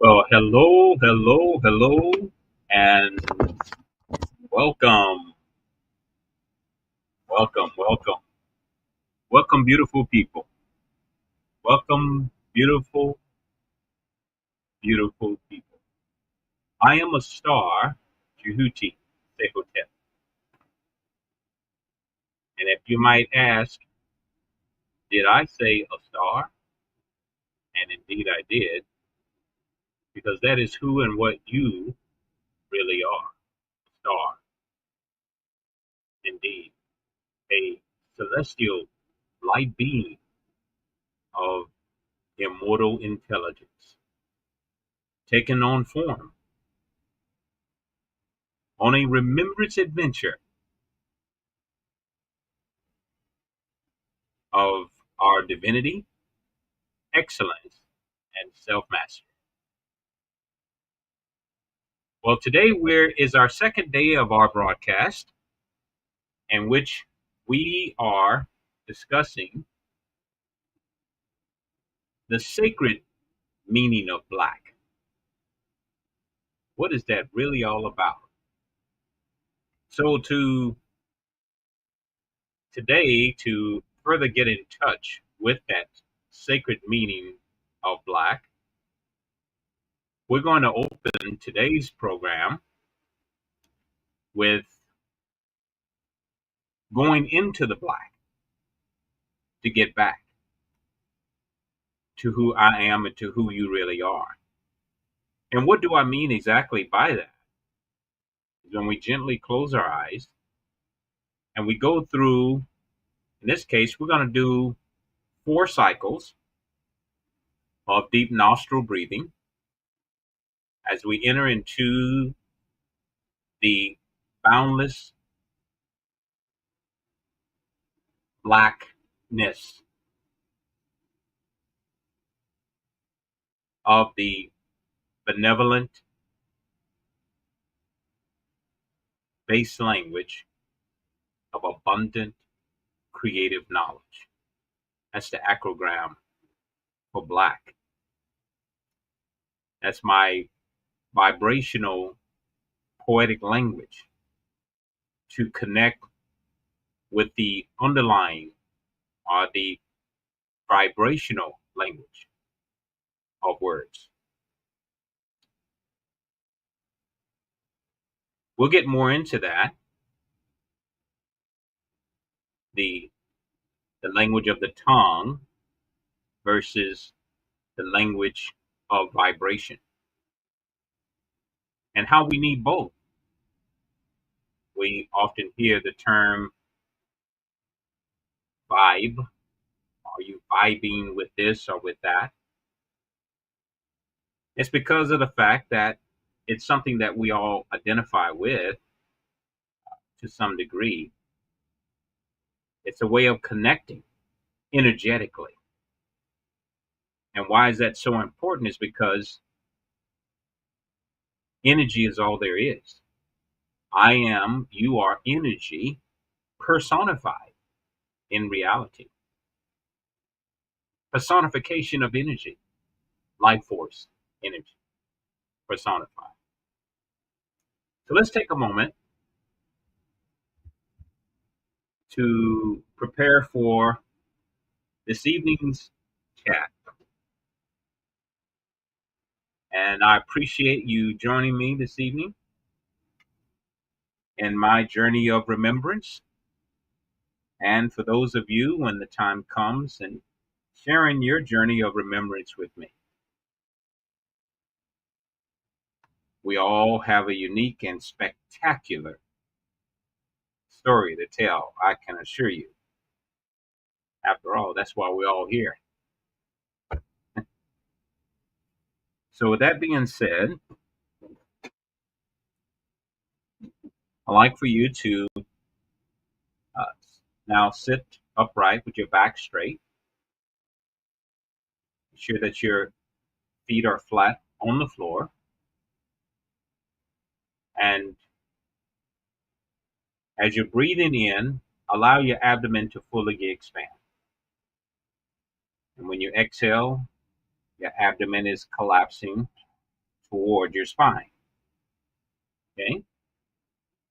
Well, hello, hello, hello, and welcome, welcome, welcome, welcome, beautiful people. Welcome, beautiful, beautiful people. I am a star, Jehuti Sehotep. And if you might ask, did I say a star? And indeed I did, because that is who and what you really are. A star, indeed. A celestial light being of immortal intelligence, taken on form on a remembrance adventure of our divinity, excellence, and self-mastery. Well, today is our second day of our broadcast, in which we are discussing the sacred meaning of black. What is that really all about? So to further get in touch with that sacred meaning of black, we're going to open today's program with going into the black to get back to who I am and to who you really are. And what do I mean exactly by that? When we gently close our eyes and we go through, in this case, we're going to do 4 cycles of deep nostril breathing as we enter into the boundless blackness of the benevolent base language of abundant creative knowledge. That's the acrogram for black. That's my vibrational poetic language to connect with the underlying or the vibrational language of words. We'll get more into that. The language of the tongue versus the language of vibration, and how we need both. We often hear the term vibe. Are you vibing with this or with that? It's because of the fact that it's something that we all identify with to some degree. It's a way of connecting energetically. And why is that so important is because energy is all there is. I am, you are energy personified in reality. Personification of energy, life force, energy, personified. So let's take a moment to prepare for this evening's chat. And I appreciate you joining me this evening in my journey of remembrance. And for those of you, when the time comes, and sharing your journey of remembrance with me. We all have a unique and spectacular story to tell, I can assure you. After all, that's why we're all here. So with that being said, I'd like for you to now sit upright with your back straight. Ensure that your feet are flat on the floor. And as you're breathing in, allow your abdomen to fully expand. And when you exhale, your abdomen is collapsing toward your spine. Okay?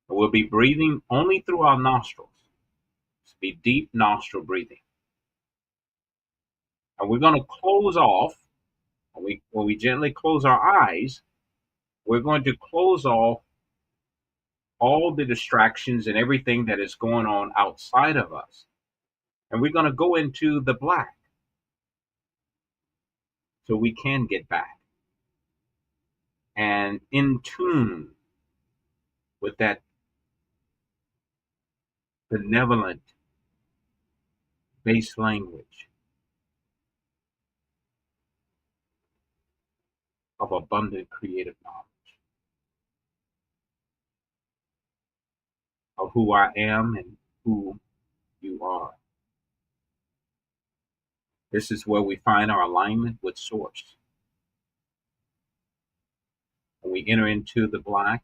We'll be breathing only through our nostrils. It's be deep nostril breathing. And we're going to close off, when we gently close our eyes, we're going to close off all the distractions and everything that is going on outside of us. And we're going to go into the black so we can get back and in tune with that benevolent base language of abundant creative knowledge of who I am and who you are. This is where we find our alignment with Source. When we enter into the black,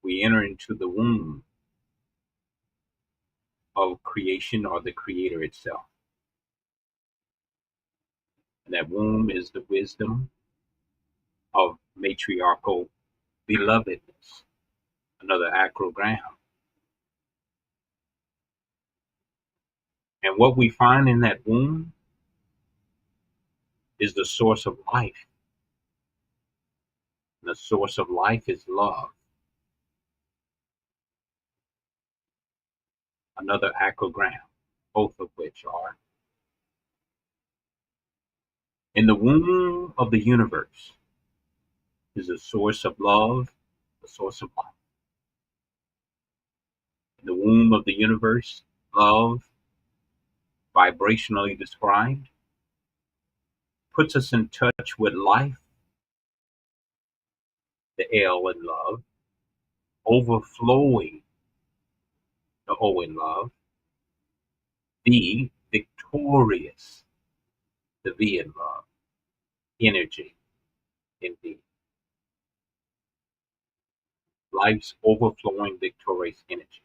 we enter into the womb of creation or the Creator itself. And that womb is the wisdom of matriarchal belovedness, another acrogram. And what we find in that womb is the source of life. And the source of life is love, another acrogram, both of which are in the womb of the universe is the source of love, the source of life. In the womb of the universe, love, vibrationally described, puts us in touch with life, the L in love, overflowing the O in love, V, victorious, the V in love, energy in V. Life's overflowing victorious energy.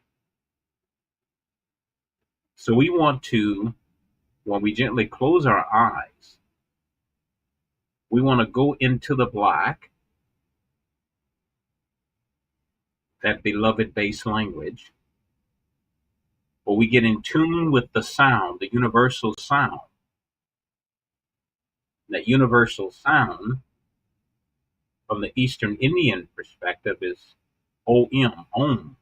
So we want to, when we gently close our eyes, we want to go into the black, that beloved base language, where we get in tune with the sound, the universal sound. That universal sound, from the Eastern Indian perspective, is OM, Om.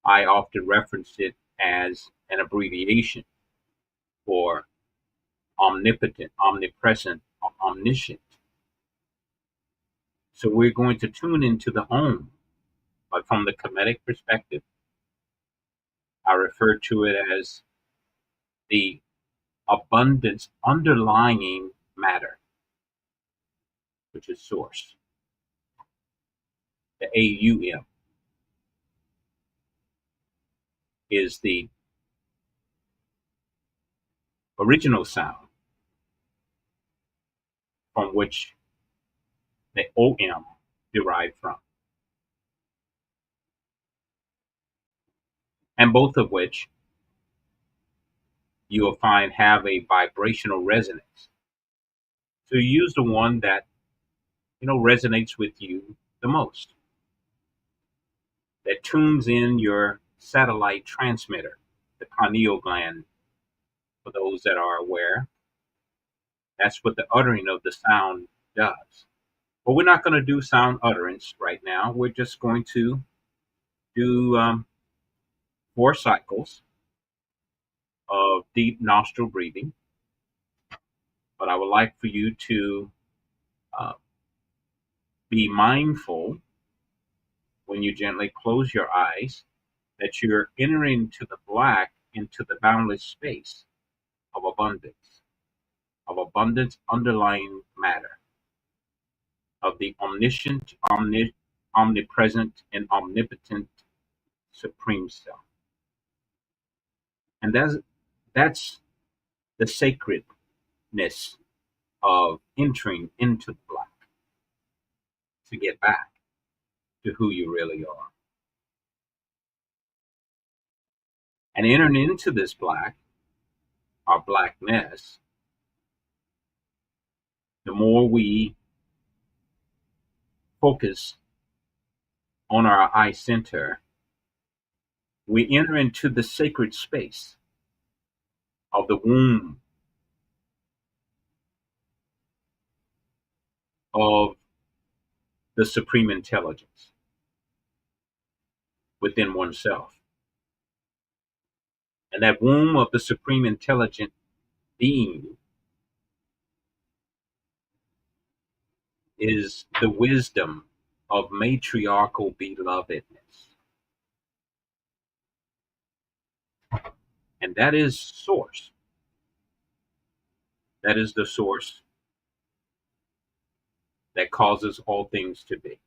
I often reference it as an abbreviation for omnipotent, omnipresent, omniscient. So we're going to tune into the Om. But from the Kemetic perspective, I refer to it as the abundance underlying matter, which is Source, the AUM, is the original sound from which the OM derived from. And both of which you will find have a vibrational resonance. So you use the one that, resonates with you the most, that tunes in your satellite transmitter, the pineal gland. For those that are aware, that's what the uttering of the sound does. But we're not going to do sound utterance right now. We're just going to do 4 cycles of deep nostril breathing. But I would like for you to be mindful when you gently close your eyes that you're entering to the black, into the boundless space of abundance underlying matter, of the omniscient, omnipresent, and omnipotent Supreme Self. And that's the sacredness of entering into the black, to get back to who you really are. And entering into this black, our blackness, the more we focus on our eye center, we enter into the sacred space of the womb of the supreme intelligence within oneself. And that womb of the supreme intelligent being is the wisdom of matriarchal belovedness. And that is source. That is the source that causes all things to be.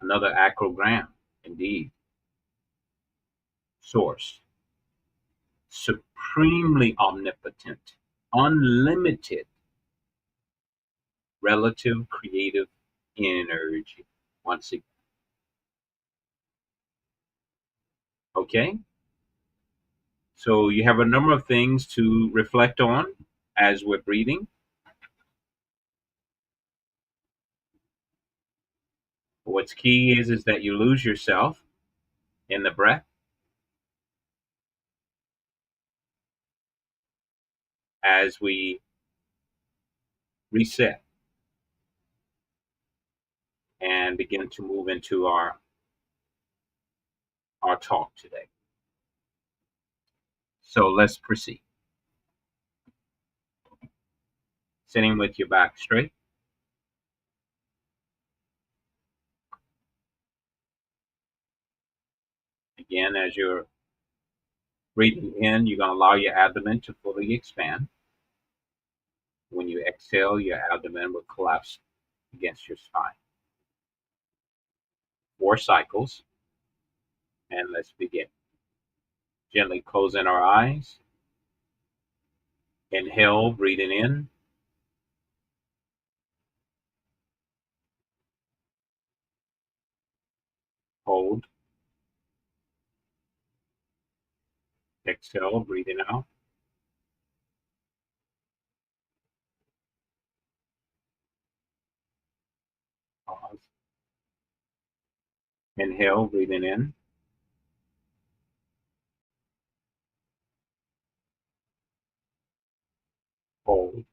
Another acrogram, indeed. Source. Supremely omnipotent, unlimited, relative creative energy. Once again. Okay? So you have a number of things to reflect on as we're breathing. What's key is that you lose yourself in the breath as we reset and begin to move into our talk today. So let's proceed. Sitting with your back straight. Again, as you're breathing in, you're going to allow your abdomen to fully expand. When you exhale, your abdomen will collapse against your spine. 4 cycles. And let's begin. Gently closing our eyes. Inhale, breathing in. Hold. Exhale, breathing out. Pause. Inhale, breathing in. Hold.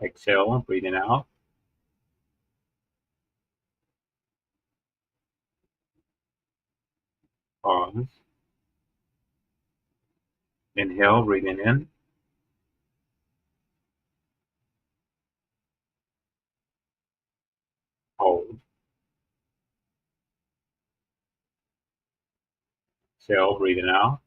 Exhale, breathing out. Pause. Inhale, breathing in. Hold. Exhale, breathing out.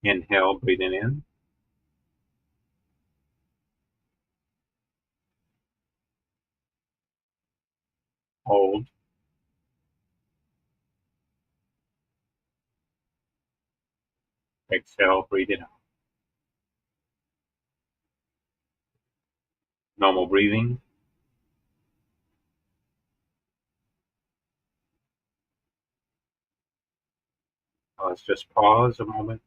Inhale, breathing in. Hold. Exhale, breathing out. Normal breathing. Let's just pause a moment.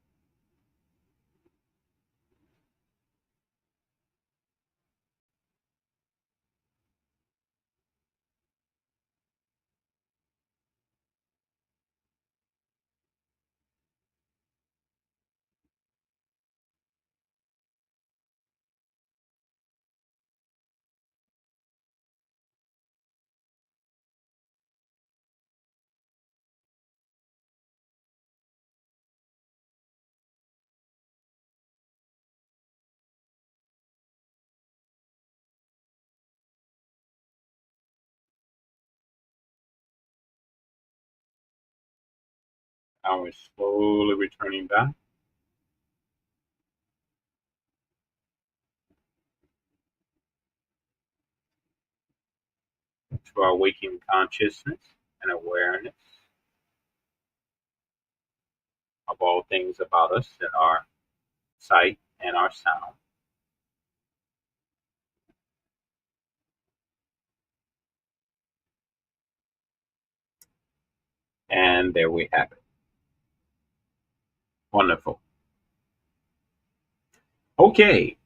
Now we're slowly returning back to our waking consciousness and awareness of all things about us and our sight and our sound. And there we have it. Wonderful. Okay,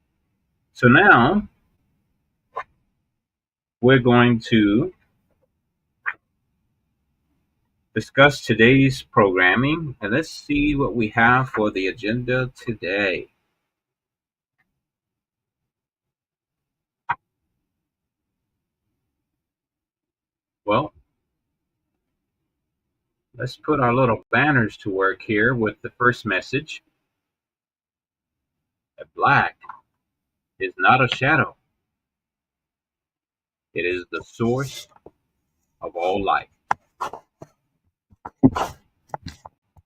so now we're going to discuss today's programming, and let's see what we have for the agenda today. Well, let's put our little banners to work here with the first message. That black is not a shadow. It is the source of all life.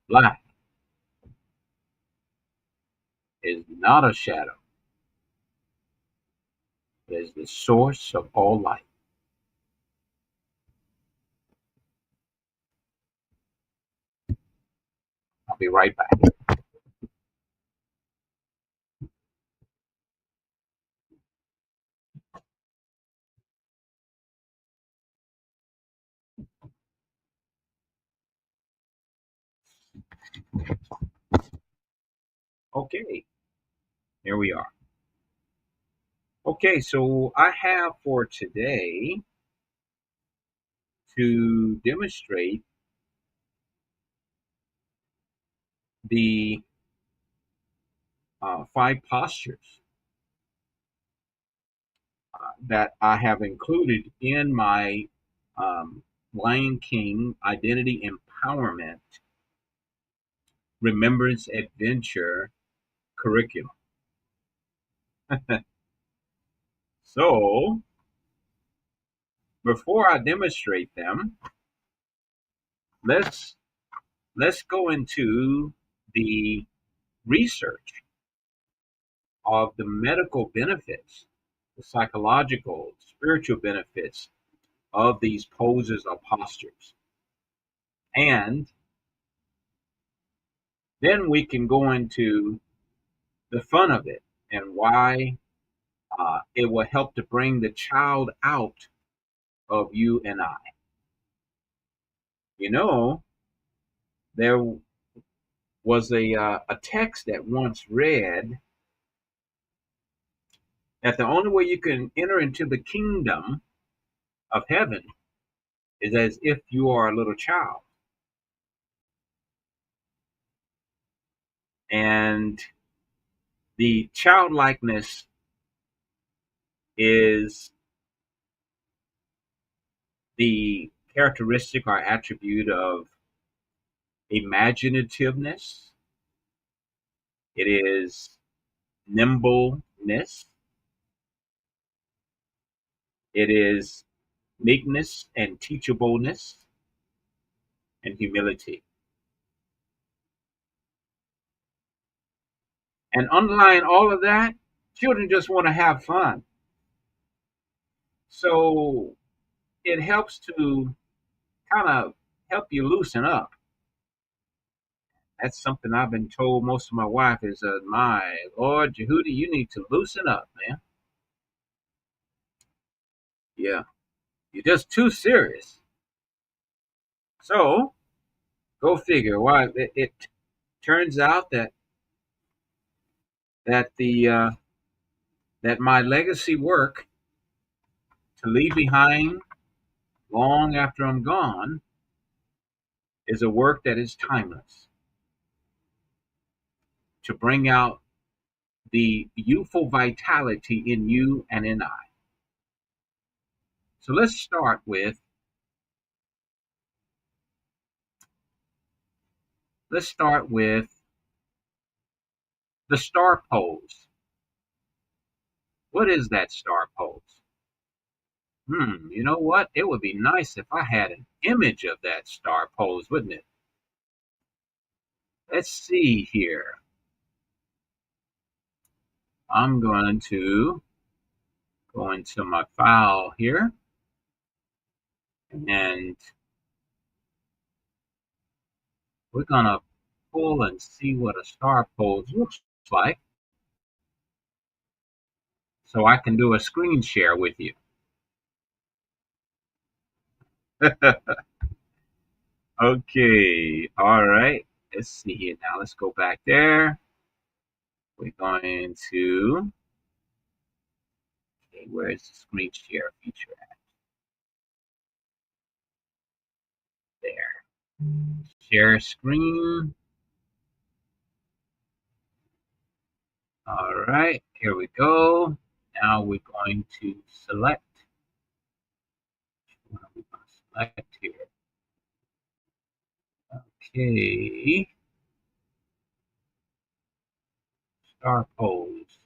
Black is not a shadow. It is the source of all life. I'll be right back. Okay, here we are. Okay, so I have for today to demonstrate the 5 postures that I have included in my Lion King Identity Empowerment Remembrance Adventure curriculum. So, before I demonstrate them, let's go into the research of the medical benefits, the psychological, spiritual benefits of these poses or postures. And then we can go into the fun of it and why it will help to bring the child out of you and I. You know, there was a text that once read that the only way you can enter into the kingdom of heaven is as if you are a little child. And the childlikeness is the characteristic or attribute of imaginativeness. It is nimbleness. It is meekness and teachableness and humility. And underlying all of that, children just want to have fun. So it helps to kind of help you loosen up. That's something I've been told most of my wife is, my Lord, Jehudi, you need to loosen up, man. Yeah, you're just too serious. So go figure. Why it turns out that the that my legacy work to leave behind long after I'm gone is a work that is timeless, to bring out the youthful vitality in you and in I. So let's start with the star pose. What is that star pose? You know what? It would be nice if I had an image of that star pose, wouldn't it? Let's see here. I'm going to go into my file here, and we're going to pull and see what a star pose looks like so I can do a screen share with you. Okay, all right. Let's see here now. Let's go back there. We're going to, okay, where's the screen share feature at? There. Share screen. All right, here we go. Now we're going to select. What are we going to select here? Okay, star pose.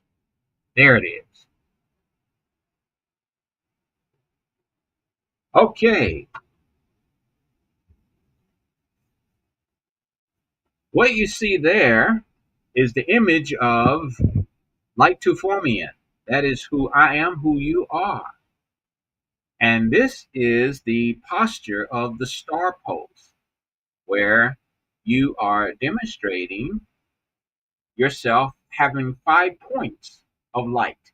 There it is. Okay, what you see there is the image of light to formian. That is who I am, who you are. And this is the posture of the star pose, where you are demonstrating yourself having 5 points of light,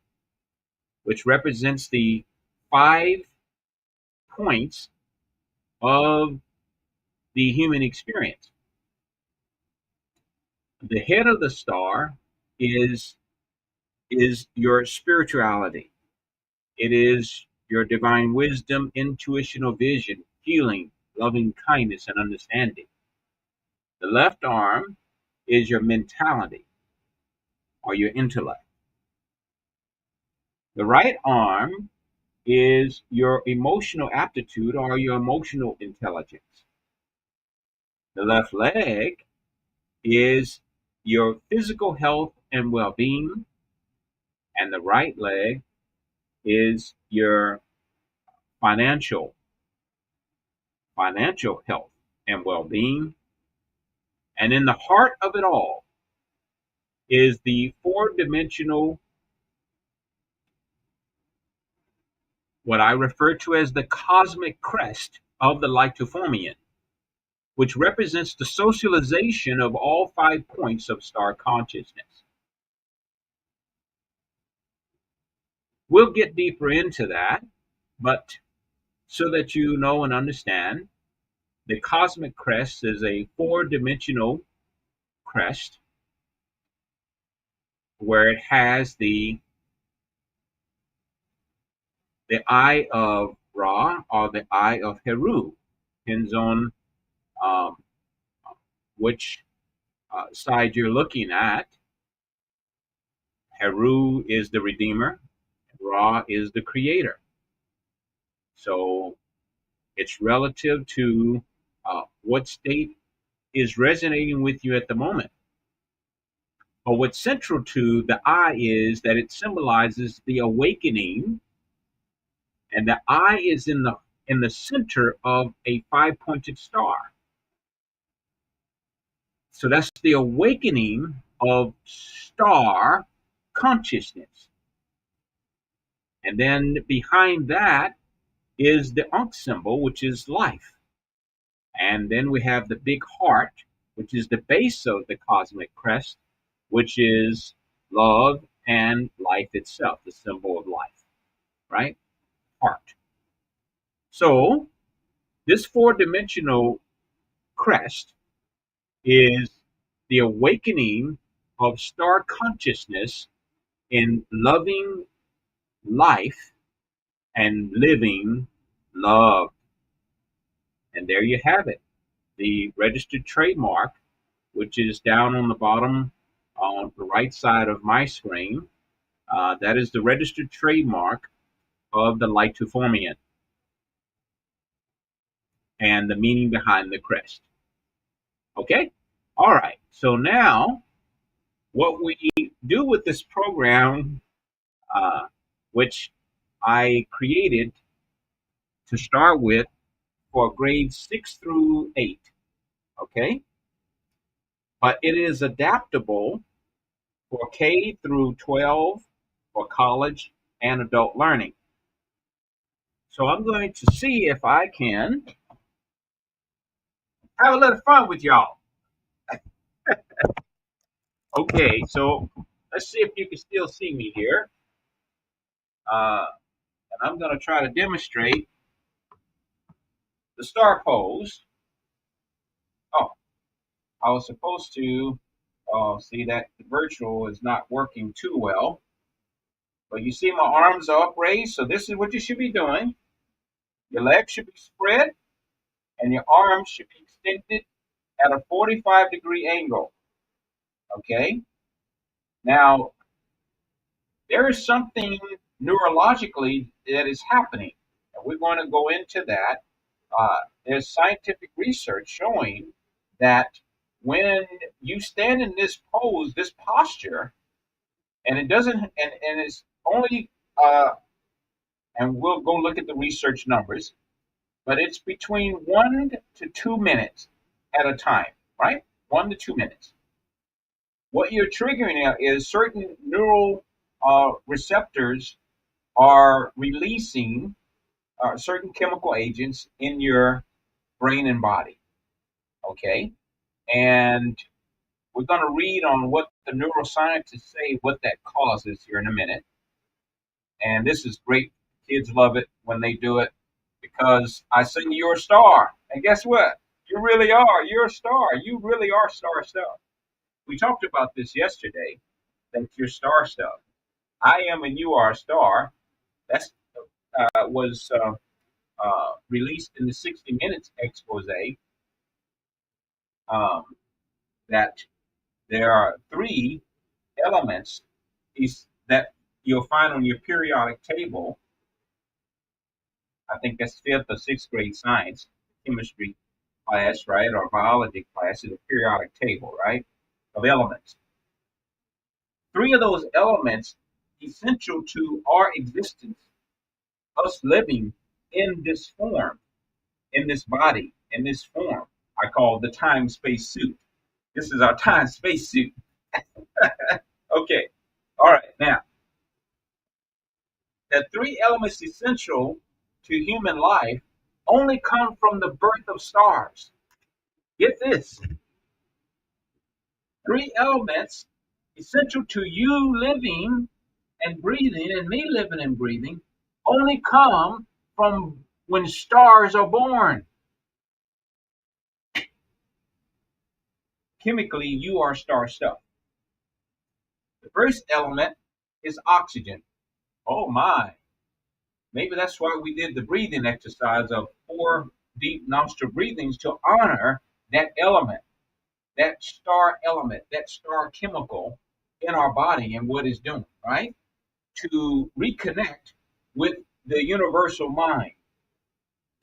which represents the 5 points of the human experience. The head of the star is your spirituality. It is your divine wisdom, intuitional vision, healing, loving kindness, and understanding. The left arm is your mentality or your intellect. The right arm is your emotional aptitude or your emotional intelligence. The left leg is your physical health and well being, and the right leg is your financial health and well being. And in the heart of it all is the 4 dimensional, what I refer to as the cosmic crest of the Lycophomian, which represents the socialization of all 5 points of star consciousness. We'll get deeper into that, but so that you know and understand, the cosmic crest is a 4 dimensional crest where it has the eye of Ra or the eye of Heru. Depends on um, which side you're looking at. Heru is the redeemer, Ra is the creator. So it's relative to what state is resonating with you at the moment. But what's central to the eye is that it symbolizes the awakening, and the eye is in the center of a 5 pointed star. So that's the awakening of star consciousness. And then behind that is the Ankh symbol, which is life. And then we have the big heart, which is the base of the cosmic crest, which is love and life itself, the symbol of life, right? Heart. So this 4 dimensional crest is the awakening of star consciousness in loving life and living love. And there you have it, the registered trademark, which is down on the bottom on the right side of my screen. That is the registered trademark of the Lycophomian and the meaning behind the crest. Okay? All right. So now, what we do with this program, which I created to start with for grades 6 through 8, okay? But it is adaptable for K through 12, for college and adult learning. So I'm going to see if I can have a little fun with y'all. Okay, so let's see if you can still see me here. And I'm going to try to demonstrate the star pose Oh, I was supposed to see that the virtual is not working too well. But you see my arms are upraised, so this is what you should be doing. Your legs should be spread, and your arms should be extended at a 45-degree angle. Okay? Now, there is something neurologically that is happening, and we're going to go into that. There's scientific research showing that when you stand in this pose, this posture, and it doesn't, and it's only, and we'll go look at the research numbers, but it's between 1 to 2 minutes at a time, right? 1 to 2 minutes. What you're triggering is certain neural receptors are releasing certain chemical agents in your brain and body. Okay, and we're going to read on what the neuroscientists say what that causes here in a minute. And this is great. Kids love it when they do it because I say you're a star. And guess what? You really are. You're a star. You really are star stuff. We talked about this yesterday, that you're star stuff. I am and you are a star. That's was released in the 60 Minutes expose, that there are three elements that you'll find on your periodic table. I think that's fifth or sixth grade science, chemistry class, right, or biology class, is a periodic table, right, of elements. Three of those elements essential to our existence, us living in this form, in this body, in this form, I call the time-space suit. This is our time-space suit. Okay, all right, now, the three elements essential to human life only come from the birth of stars. Get this. Three elements essential to you living and breathing and me living and breathing only come from when stars are born. Chemically, you are star stuff. The first element is oxygen. Oh my. Maybe that's why we did the breathing exercise of 4 deep nostril breathings, to honor that element, that star element, that star chemical in our body and what it's doing, right? To reconnect with the universal mind,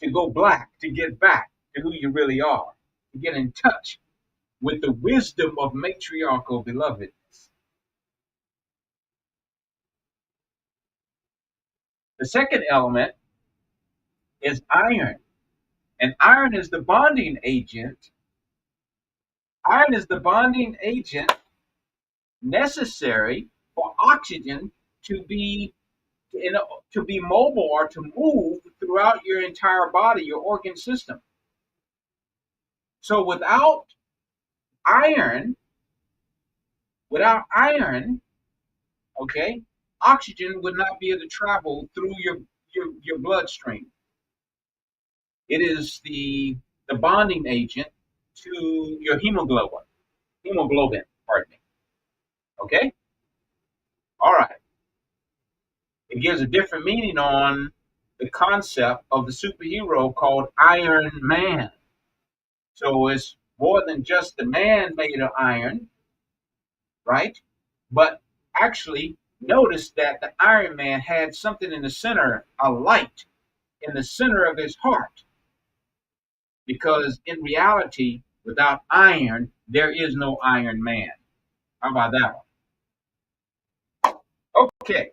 to go black, to get back to who you really are, to get in touch with the wisdom of matriarchal belovedness. The second element is iron, and iron is the bonding agent. Iron is the bonding agent necessary for oxygen to be mobile or to move throughout your entire body, your organ system. So iron, without iron, okay, oxygen would not be able to travel through your bloodstream. It is the bonding agent to your hemoglobin, pardon me. Okay? All right. It gives a different meaning on the concept of the superhero called Iron Man. So it's more than just the man made of iron, right? But actually, notice that the Iron Man had something in the center, a light in the center of his heart. Because in reality, without iron, there is no Iron Man. How about that one? Okay,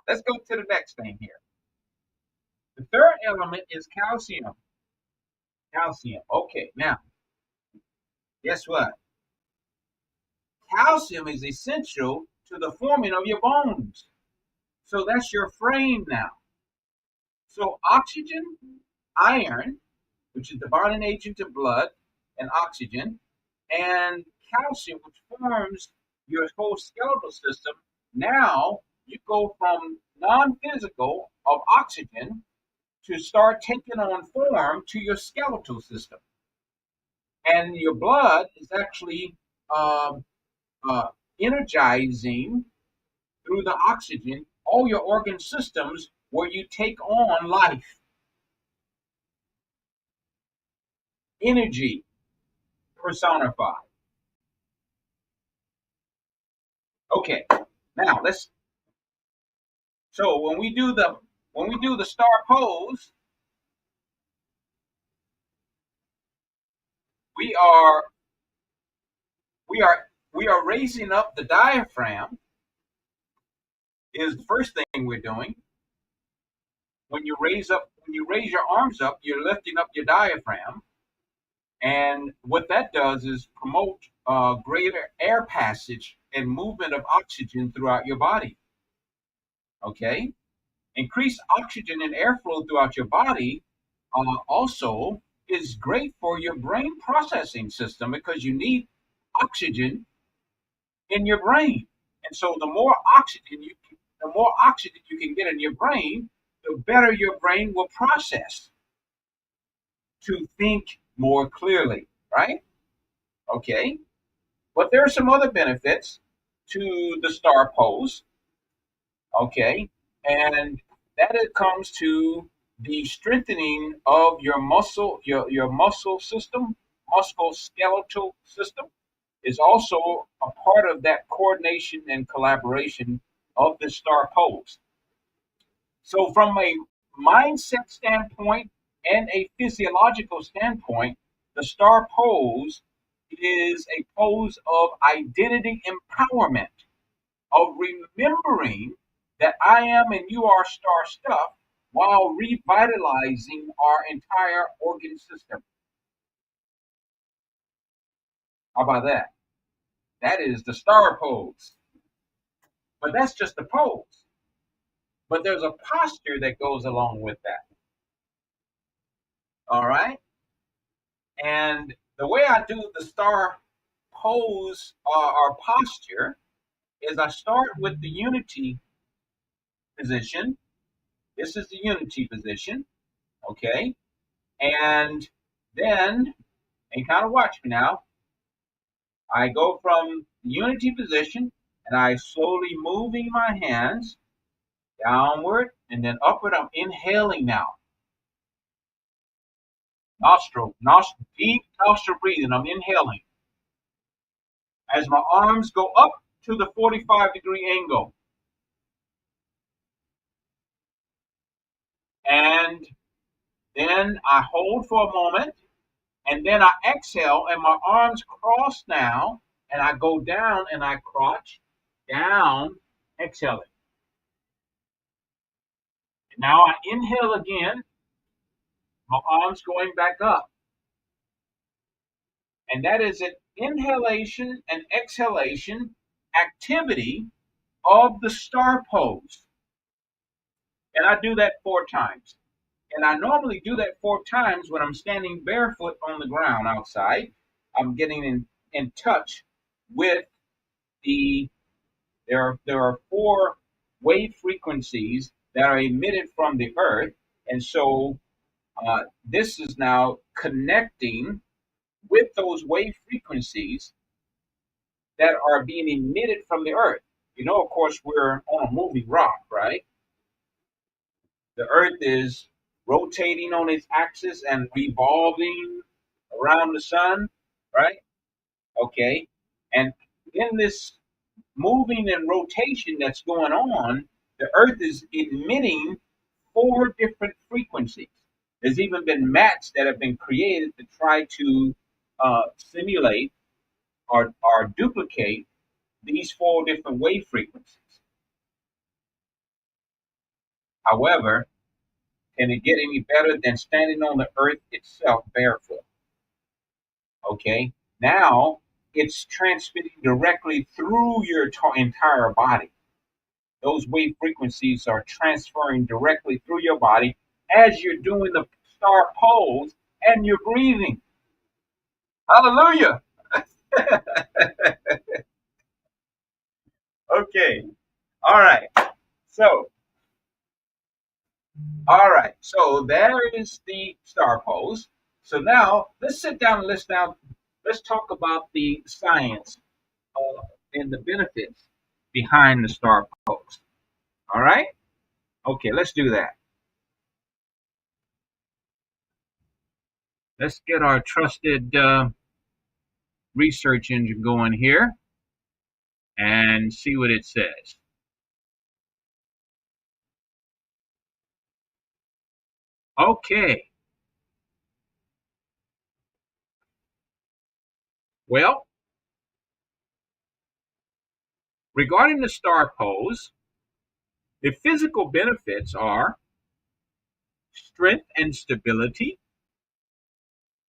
let's go to the next thing here. The third element is calcium. Calcium. Okay, now, guess what? Calcium is essential to the forming of your bones. So that's your frame now. So oxygen, iron, which is the bonding agent of blood and oxygen, and calcium, which forms your whole skeletal system. Now you go from non-physical of oxygen to start taking on form to your skeletal system. and your blood is actually um, energizing through the oxygen all your organ systems where you take on life, energy personified. Okay, now let's. So when we do the star pose, we are we are we are raising up the diaphragm. Is the first thing we're doing. When you raise your arms up, you're lifting up your diaphragm, and what that does is promote greater air passage and movement of oxygen throughout your body. Okay, increased oxygen and airflow throughout your body also is great for your brain processing system because you need oxygen in your brain. And so the more oxygen you can get in your brain, the better your brain will process to think more clearly, right? Okay. But there are some other benefits to the star pose, okay? And that it comes to the strengthening of your muscle system, musculoskeletal system is also a part of that coordination and collaboration of the star pose. So, from a mindset standpoint and a physiological standpoint, the star pose is a pose of identity empowerment, of remembering that I am and you are star stuff while revitalizing our entire organ system. How about that? That is the star pose. But that's just the pose. But there's a posture that goes along with that. All right. And the way I do the star pose or posture is I start with the unity position. This is the unity position. Okay. And then, and kind of watch me now, I go from the unity position and I slowly moving my hands downward and then upward. I'm inhaling now. Deep nostril breathing. I'm inhaling. As my arms go up to the 45-degree angle. And then I hold for a moment. And then I exhale and my arms cross now. And I go down and I crotch down, exhaling. Now I inhale again, my arms going back up. And that is an inhalation and exhalation activity of the star pose. And I do that 4 times. And I normally do that 4 times when I'm standing barefoot on the ground outside. I'm getting in touch with there are 4 wave frequencies that are emitted from the earth. And so this is now connecting with those wave frequencies that are being emitted from the earth. Of course, we're on a moving rock, right? The earth is rotating on its axis and revolving around the sun, right? Okay. And in this moving and rotation that's going on, the earth is emitting 4 different frequencies. There's even been maps that have been created to try to simulate or duplicate these 4 different wave frequencies. However, can it get any better than standing on the earth itself barefoot? Okay, now it's transmitting directly through your entire body. Those wave frequencies are transferring directly through your body as you're doing the star pose and you're breathing. Hallelujah. Okay. All right. So, there is the star pose. So now let's sit down and let's now let's talk about the science and the benefits behind the star pose. All right? Okay, let's do that. Let's get our trusted research engine going here and see what it says. Okay. Well, regarding the star pose, the physical benefits are strength and stability,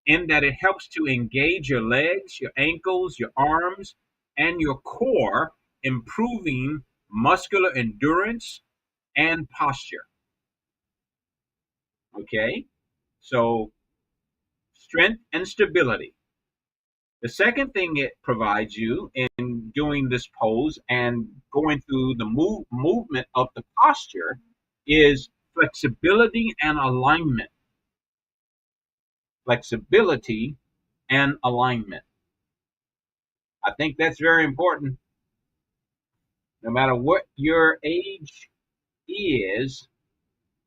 in that it helps to engage your legs, your ankles, your arms, and your core, improving muscular endurance and posture. Okay, so strength and stability. The second thing it provides you in doing this pose and going through the movement of the posture is flexibility and alignment. Flexibility and alignment. I think that's very important. No matter what your age is,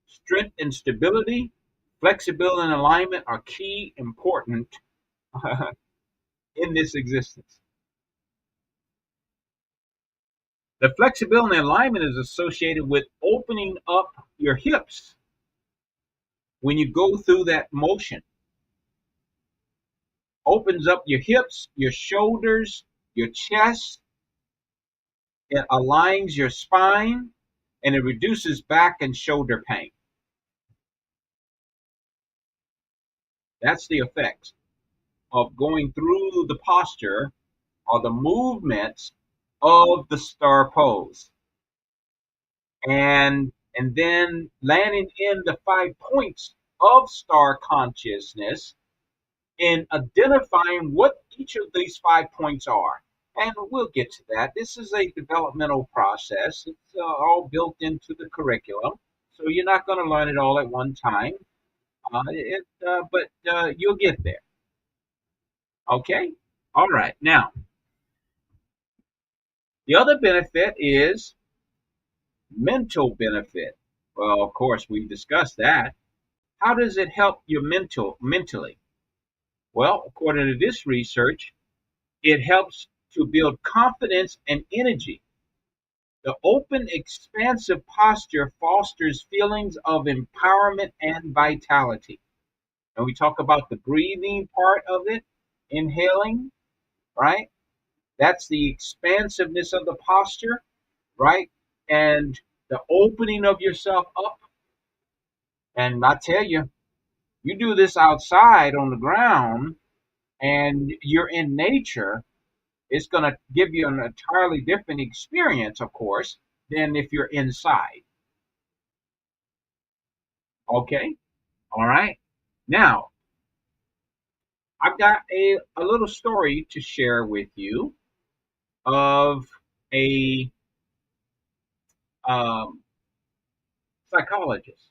strength and stability, flexibility and alignment are key important in this existence. The flexibility and alignment is associated with opening up your hips when you go through that motion. Opens up your hips, your shoulders, your chest. It aligns your spine, and it reduces back and shoulder pain. That's the effects of going through the posture or the movements of the star pose. And then landing in the 5 points of star consciousness in identifying what each of these 5 points are. And we'll get to that. This is a developmental process. It's all built into the curriculum. So you're not going to learn it all at one time, but you'll get there. Okay? All right. Now, the other benefit is mental benefit. Well, of course, we've discussed that. How does it help you mentally? Well, according to this research, it helps to build confidence and energy. The open, expansive posture fosters feelings of empowerment and vitality. And we talk about the breathing part of it, inhaling, right? That's the expansiveness of the posture, right? And the opening of yourself up. And I tell you, you do this outside on the ground and you're in nature, it's going to give you an entirely different experience, of course, than if you're inside. Okay? All right. Now, I've got a little story to share with you of a um, psychologist.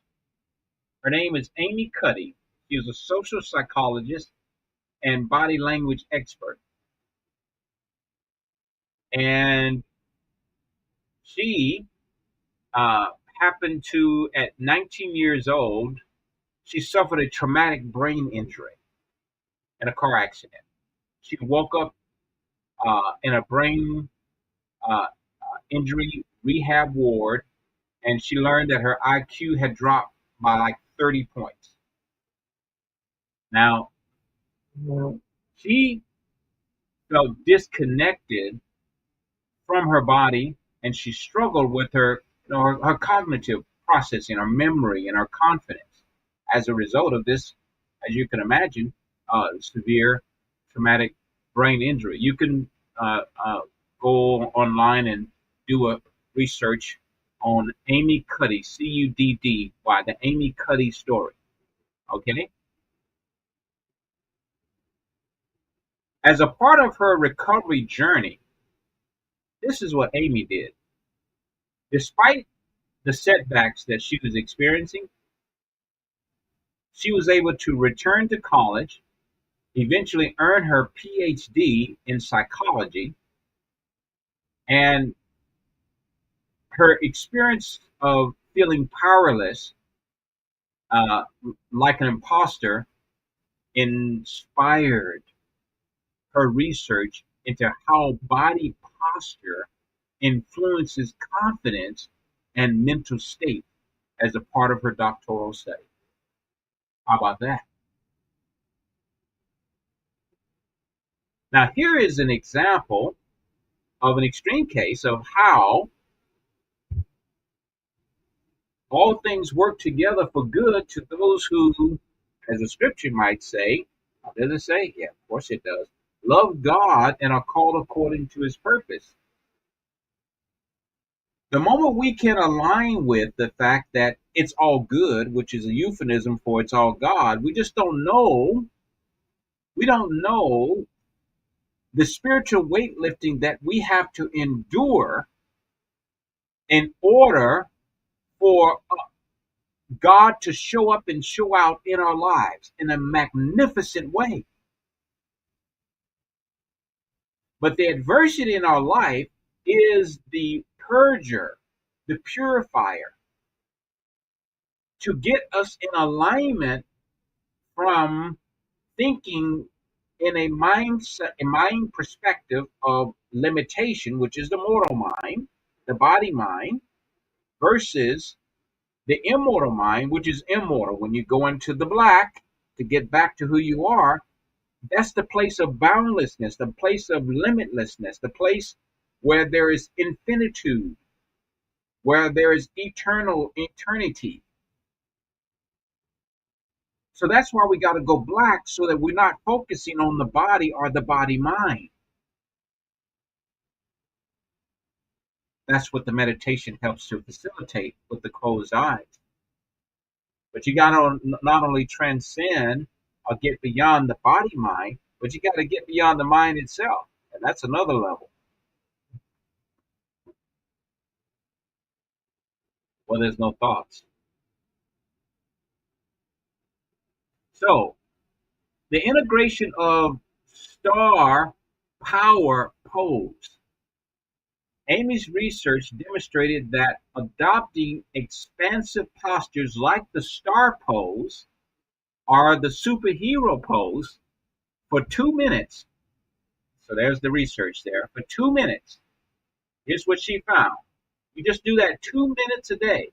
Her name is Amy Cuddy. She is a social psychologist and body language expert. And she happened to, at 19 years old, she suffered a traumatic brain injury in a car accident. She woke up in a brain injury rehab ward, and she learned that her IQ had dropped by like 30 points. Now, she felt disconnected from her body, and she struggled with her cognitive processing, her memory, and her confidence as a result of this, as you can imagine, severe traumatic brain injury. You can go online and do a research on Amy Cuddy, Cuddy, the Amy Cuddy story. Okay? As a part of her recovery journey, this is what Amy did. Despite the setbacks that she was experiencing, she was able to return to college eventually earned her PhD in psychology, and her experience of feeling powerless, uh, like an imposter, inspired her research into how body posture influences confidence and mental state as a part of her doctoral study. How about that? Now, here is an example of an extreme case of how all things work together for good to those who, as the scripture might say, does it say? Yeah, of course it does. Love God and are called according to his purpose. The moment we can align with the fact that it's all good, which is a euphemism for it's all God, we don't know the spiritual weightlifting that we have to endure in order for God to show up and show out in our lives in a magnificent way. But the adversity in our life is the purger, the purifier, to get us in alignment from thinking in a mindset, a mind perspective of limitation, which is the mortal mind, the body mind, versus the immortal mind, which is immortal. When you go into the black to get back to who you are, that's the place of boundlessness, the place of limitlessness, the place where there is infinitude, where there is eternity. So that's why we got to go black so that we're not focusing on the body or the body mind. That's what the meditation helps to facilitate with the closed eyes. But you got to not only transcend or get beyond the body mind, but you got to get beyond the mind itself. And that's another level. Well, there's no thoughts. So the integration of star power pose. Amy's research demonstrated that adopting expansive postures like the star pose or the superhero pose for 2 minutes. So there's the research there. For 2 minutes, here's what she found. You just do that 2 minutes a day,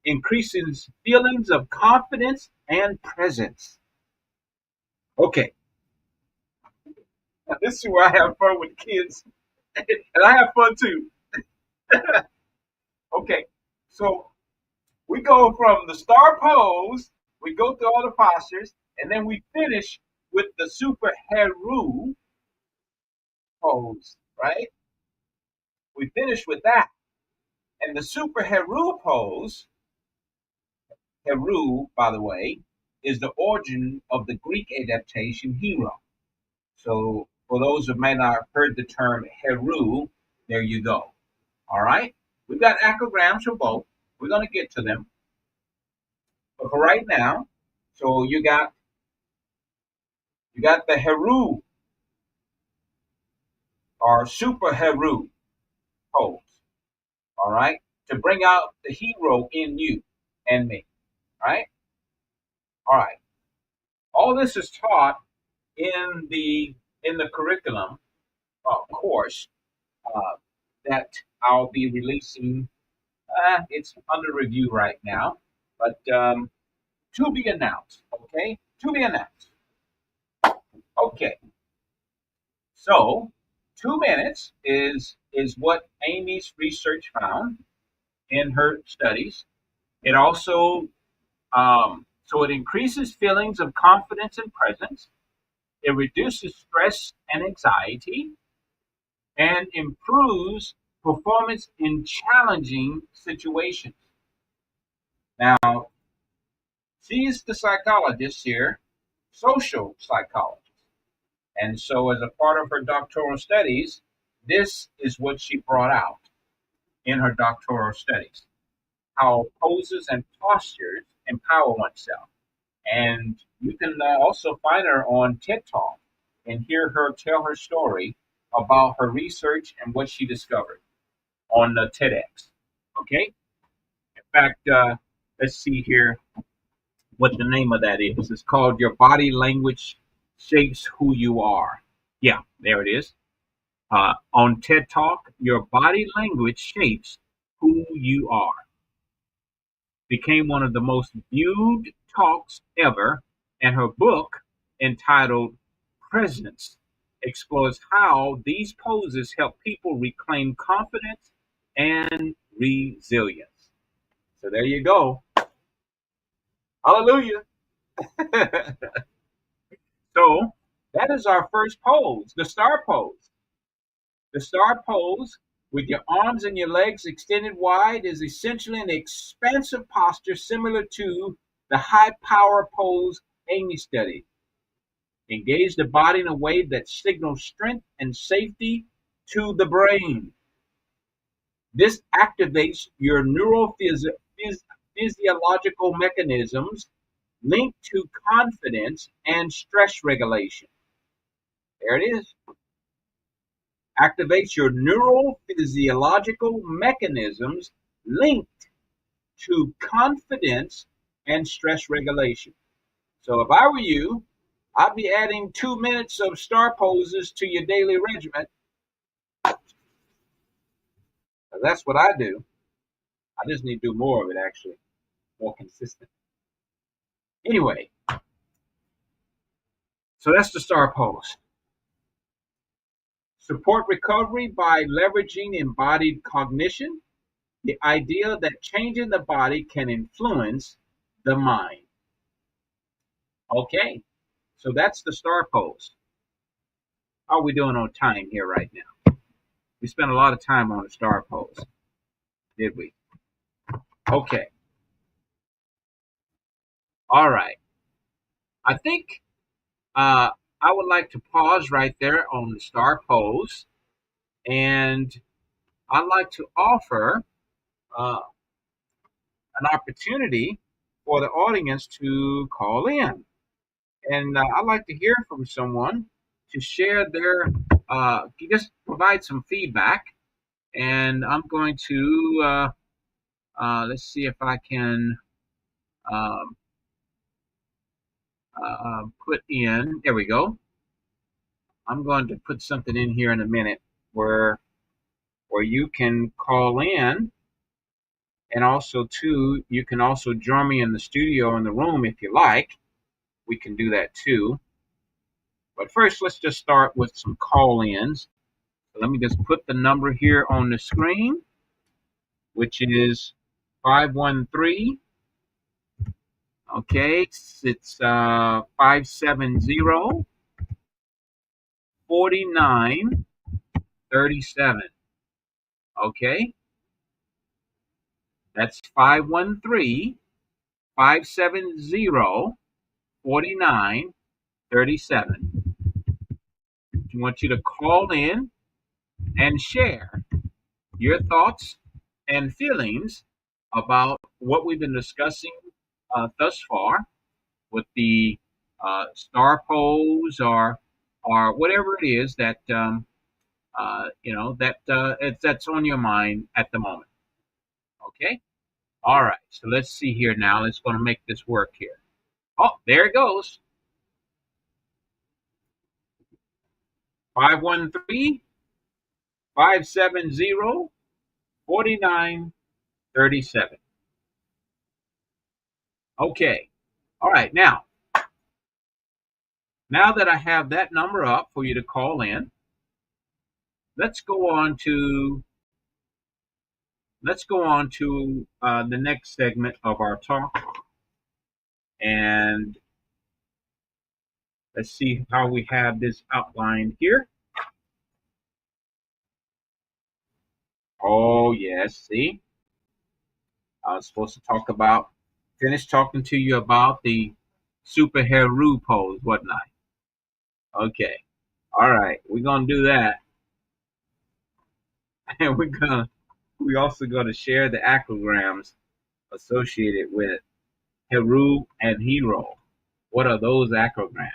increases feelings of confidence and presence. Okay, now this is where I have fun with kids, and I have fun too. Okay, so we go from the star pose, we go through all the postures, and then we finish with the super heru pose, right? We finish with that. And the super heru pose, heru, by the way, is the origin of the Greek adaptation hero. So for those who may not have heard the term heru, there you go. All right? We've got acrograms for both. We're going to get to them. But for right now, so you got the heru or super heru pose. All right? To bring out the hero in you and me. Right? All right. All this is taught in the curriculum course uh, that I'll be releasing. It's under review right now, but to be announced. Okay, to be announced. Okay, so 2 minutes is what Amy's research found in her studies. It also so it increases feelings of confidence and presence. It reduces stress and anxiety and improves performance in challenging situations. Now, she's the psychologist here, social psychologist. And so, as a part of her doctoral studies, this is what she brought out in her doctoral studies: how poses and postures empower oneself. And you can also find her on TED Talk and hear her tell her story about her research and what she discovered on TEDx. Okay? In fact, let's see here what the name of that is. It's called Your Body Language Shapes Who You Are. Yeah, there it is. On TED Talk, Your Body Language Shapes Who You Are. Became one of the most viewed talks ever, and her book, entitled Presence, explores how these poses help people reclaim confidence and resilience. So there you go. Hallelujah. So that is our first pose, the star pose. The star pose, with your arms and your legs extended wide, is essentially an expansive posture similar to the high power pose Amy studied. Engage the body in a way that signals strength and safety to the brain. This activates your neurophysiological mechanisms linked to confidence and stress regulation. There it is. Activates your neurophysiological mechanisms linked to confidence and stress regulation. So if I were you, I'd be adding 2 minutes of star poses to your daily regimen. That's what I do. I just need to do more of it, actually, more consistent. Anyway, so that's the star pose. Support recovery by leveraging embodied cognition, the idea that changing the body can influence the mind. Okay, so that's the star pose. How are we doing on time here right now? We spent a lot of time on the star pose, did we? Okay. All right. I think I would like to pause right there on the star pose, and I'd like to offer an opportunity for the audience to call in. And I'd like to hear from someone to share their, just provide some feedback. And I'm going to, let's see if I can um, put in, there we go. I'm going to put something in here in a minute where you can call in, and also too, you can also join me in the studio in the room if you like. We can do that too. But first, let's just start with some call-ins. So let me just put the number here on the screen, which is 513. Okay, it's 570 4937. Okay, that's 513 570 4937. I want you to call in and share your thoughts and feelings about what we've been discussing thus far with the star pose or whatever it is that that's on your mind at the moment. Okay. All right. So let's see here now. Let's going to make this work here. Oh, there it goes. 513 570 4937. Okay. All right. Now that I have that number up for you to call in, let's go on to the next segment of our talk, and let's see how we have this outlined here. Oh yes, see, I was supposed to finish talking to you about the superhero pose, wasn't I? Okay, all right, we're gonna do that, and we also gonna share the acrograms associated with Heru and Hero. What are those acrograms?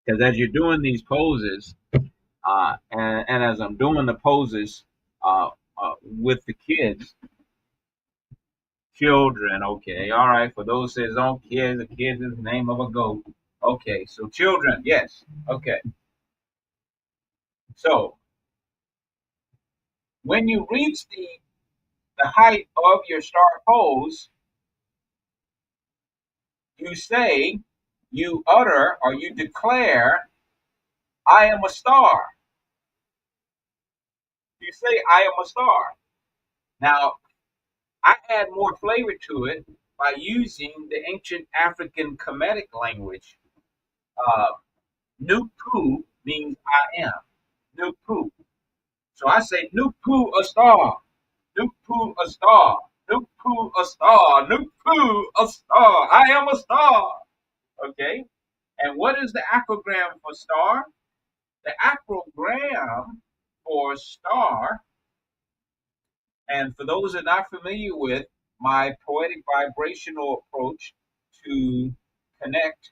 Because as you're doing these poses, and as I'm doing the poses with the children, okay, all right, for those that don't kids, the kids is the name of a goat. Okay, so children, yes, okay. So when you reach the height of your star pose, you say, you utter, or you declare, I am a star. You say, I am a star. Now, I add more flavor to it by using the ancient African Kemetic language. Uh, Nupu means I am. Nupu. So I say, Nupu a star. Nupu a star. Nupu a star. Nupu a star. I am a star. Okay. And what is the acrogram for star? The acrogram for star, and for those that are not familiar with my poetic vibrational approach to connect,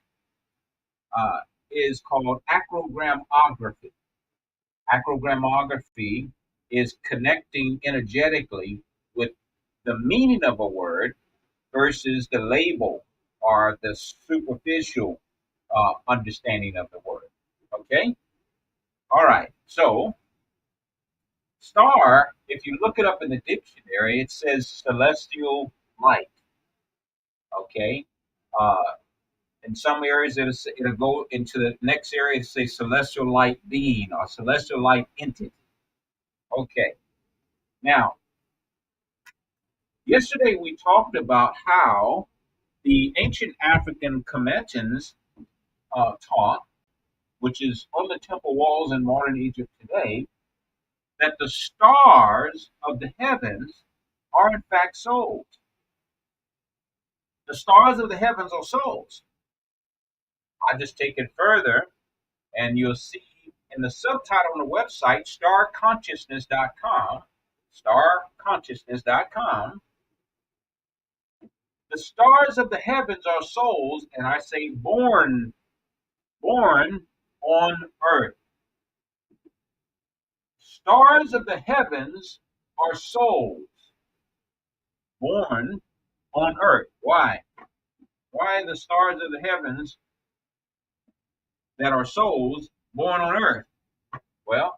uh, is called acrogramography. Acrogramography is connecting energetically with the meaning of a word versus the label or the superficial understanding of the word. Okay? All right. So, star, if you look it up in the dictionary, it says celestial light. Okay? Uh, in some areas, it'll go into the next area and say celestial light being or celestial light entity. Okay. Now, yesterday we talked about how the ancient African Kemetans taught, which is on the temple walls in modern Egypt today, that the stars of the heavens are in fact souls. The stars of the heavens are souls. I just take it further, and you'll see in the subtitle on the website, starconsciousness.com, the stars of the heavens are souls, and I say born on earth. Stars of the heavens are souls born on earth. Why? Why the stars of the heavens that are souls born on earth? Well,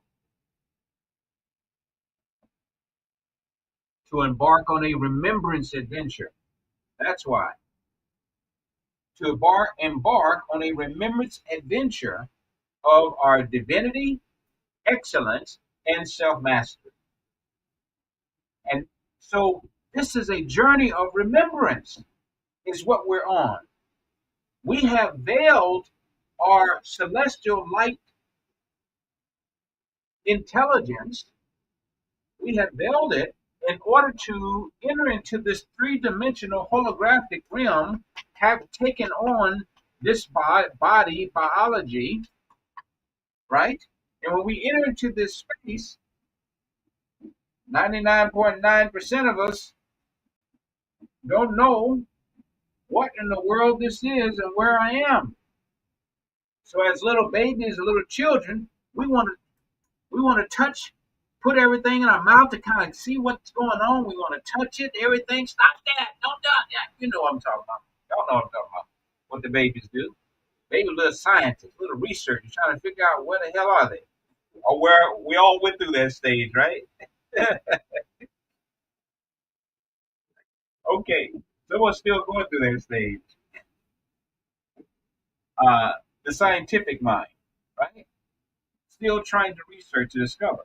to embark on a remembrance adventure. That's why. To embark on a remembrance adventure of our divinity, excellence, and self mastery. And so this is a journey of remembrance, is what we're on. We have veiled our celestial light intelligence, we have veiled it in order to enter into this three-dimensional holographic realm, have taken on this body biology, right? And when we enter into this space, 99.9% of us don't know what in the world this is and where I am. So as little babies, little children, we want to touch, put everything in our mouth to kind of see what's going on. We want to touch it, everything. Stop that! Don't do that! You know what I'm talking about. Y'all know what I'm talking about. What the babies do? Baby, little scientists, little researchers, trying to figure out where the hell are they, or where we all went through that stage, right? Okay, someone's still going through that stage. Uh, the scientific mind, right? Still trying to research and discover.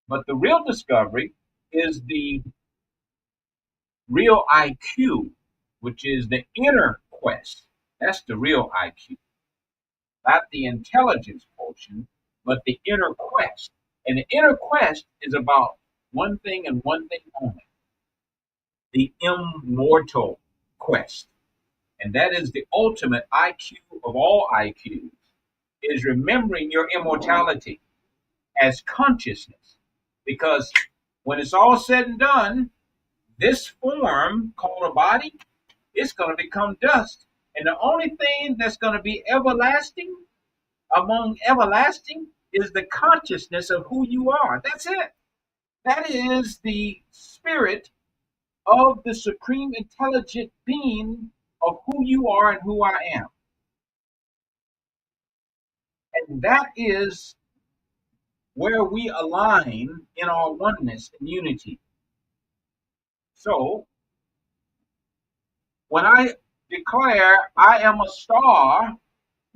But the real discovery is the real IQ, which is the inner quest. That's the real IQ, not the intelligence portion, but the inner quest. And the inner quest is about one thing and one thing only, the immortal quest. And that is the ultimate IQ of all IQs, is remembering your immortality as consciousness. Because when it's all said and done, this form called a body it's going to become dust. And the only thing that's going to be everlasting among everlasting is the consciousness of who you are. That's it. That is the spirit of the supreme intelligent being of who you are and who I am. And that is where we align in our oneness and unity. So, when I declare I am a star,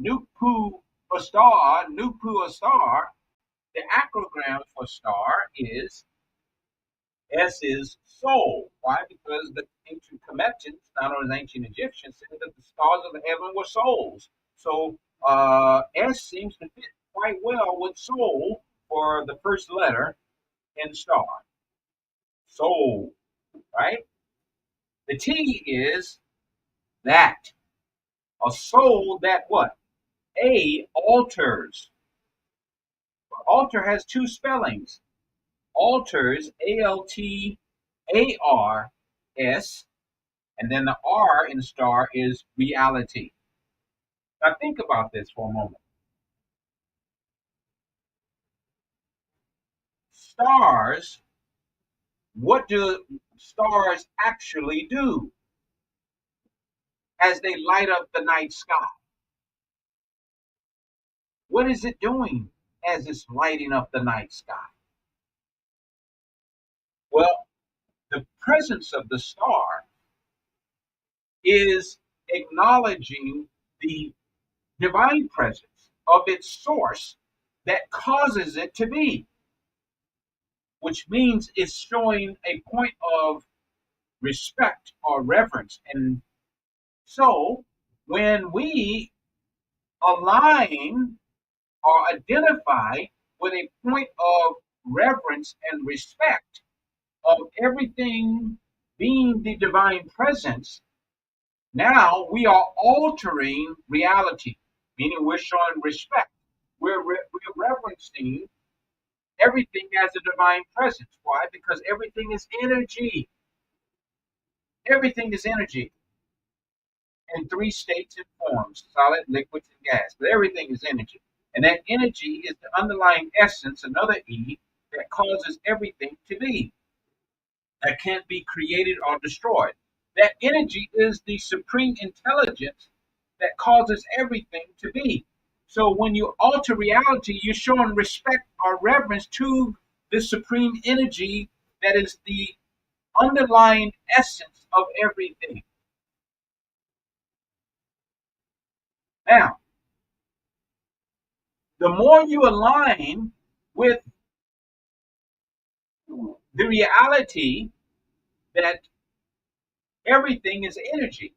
Nupu a star, Nupu a star, the acrogram for star is S is soul. Why? Because the ancient Kemetans, not only ancient Egyptians, said that the stars of the heaven were souls. So S seems to fit quite well with soul for the first letter in star. Soul, right? The T is that. A soul that what? A alters. Alter has two spellings. Alters, ALTARS, and then the R in star is reality. Now think about this for a moment. Stars, what do stars actually do as they light up the night sky? What is it doing as it's lighting up the night sky? Well, the presence of the star is acknowledging the divine presence of its source that causes it to be, which means it's showing a point of respect or reverence. And so when we align or identify with a point of reverence and respect of everything being the divine presence, now we are altering reality, meaning we're showing respect. We're reverencing everything as a divine presence. Why? Because everything is energy. Everything is energy in three states and forms: solid, liquids, and gas. But everything is energy. And that energy is the underlying essence, another E, that causes everything to be, that can't be created or destroyed. That energy is the supreme intelligence that causes everything to be. So when you alter reality, you're showing respect or reverence to the supreme energy that is the underlying essence of everything. Now, the more you align with the reality that everything is energy,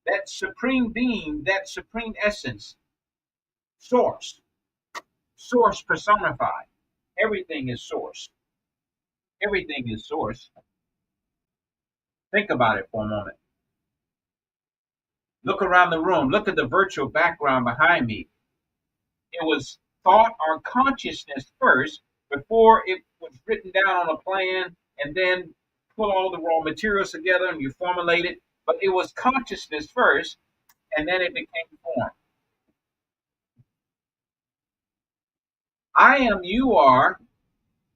that supreme being, that supreme essence, source, source personified. Everything is source. Everything is source. Think about it for a moment. Look around the room. Look at the virtual background behind me. It was thought or consciousness first before it was written down on a plan and then put all the raw materials together and you formulate it. But it was consciousness first and then it became form. I am, you are,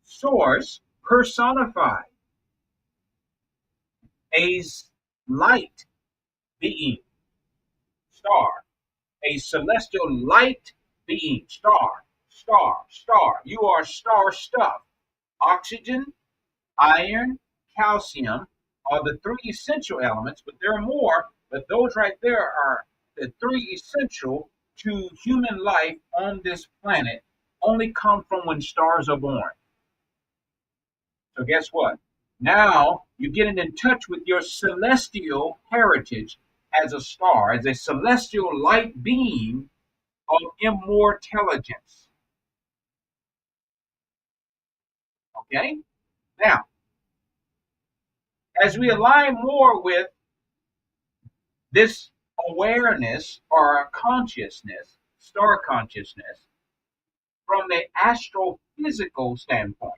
source personified. A light being, star. A celestial light being, star, star, star. You are star stuff. Oxygen, iron, calcium are the three essential elements, but there are more, but those right there are the three essential to human life on this planet, only come from when stars are born. So guess what? Now you're getting in touch with your celestial heritage as a star, as a celestial light being of immortelligence. Okay? Now, as we align more with this awareness or consciousness, star consciousness, from the astrophysical standpoint,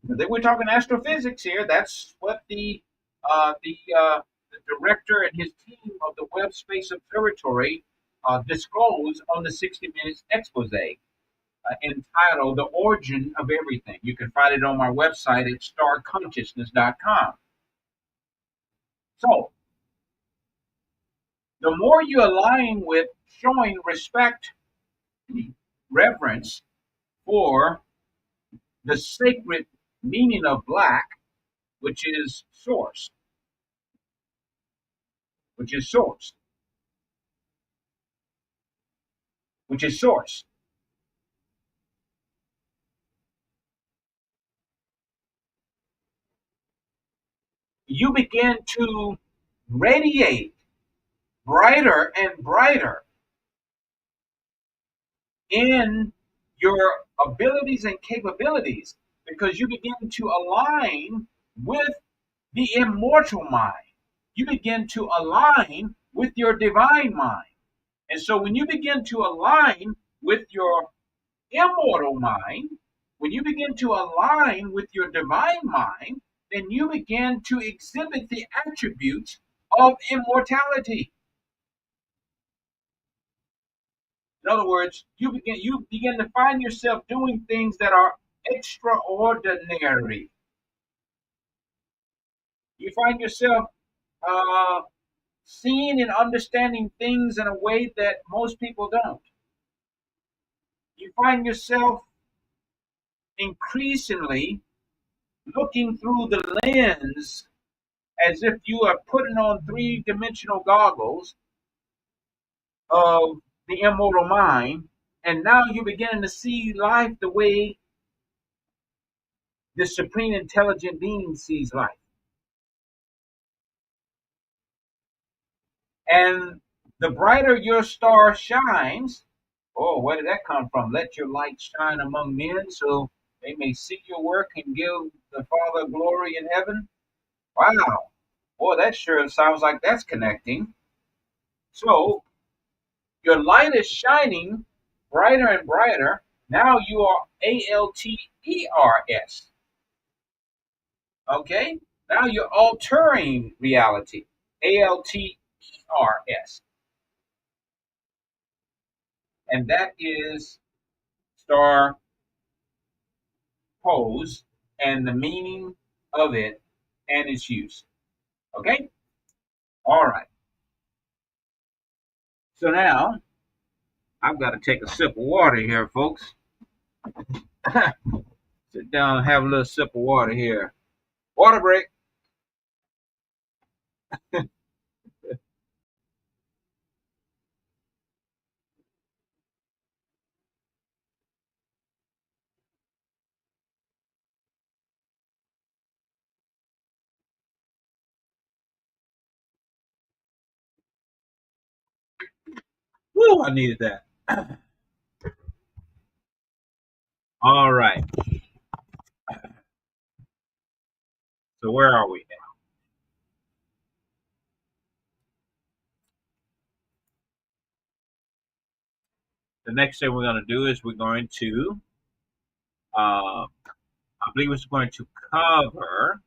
we're talking astrophysics here. That's what the The director and his team of the Webb Space Observatory disclosed on the 60 Minutes expose entitled The Origin of Everything. You can find it on my website at starconsciousness.com. So, the more you align with showing respect, reverence for the sacred meaning of black, which is source, which is source, which is source. You begin to radiate brighter and brighter in your abilities and capabilities because you begin to align with the immortal mind. You begin to align with your divine mind. And so when you begin to align with your immortal mind, when you begin to align with your divine mind, then you begin to exhibit the attributes of immortality. In other words, you begin to find yourself doing things that are extraordinary. You find yourself uh, seeing and understanding things in a way that most people don't. You find yourself increasingly looking through the lens as if you are putting on three-dimensional goggles of the immortal mind, and now you're beginning to see life the way the supreme intelligent being sees life. And the brighter your star shines, oh, where did that come from? Let your light shine among men so they may see your work and give the Father glory in heaven. Wow. Boy, that sure sounds like that's connecting. So your light is shining brighter and brighter. Now you are ALTERS. Okay? Now you're altering reality. ALTERS. And that is star pose and the meaning of it and its use. Okay? All right. So now I've got to take a sip of water here, folks. Sit down and have a little sip of water here. Water break. Woo, I needed that. All right. So where are we now? The next thing we're going to do is we're going to, I believe it's going to cover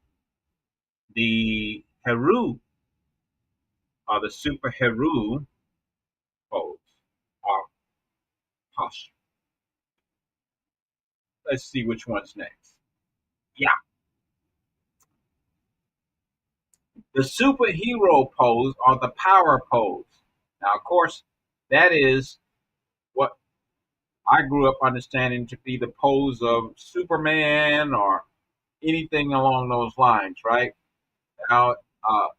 the Heru or the super Heru pose or posture. Let's see which one's next. Yeah, the superhero pose or the power pose. Now, of course, that is what I grew up understanding to be the pose of Superman or anything along those lines, right? Now,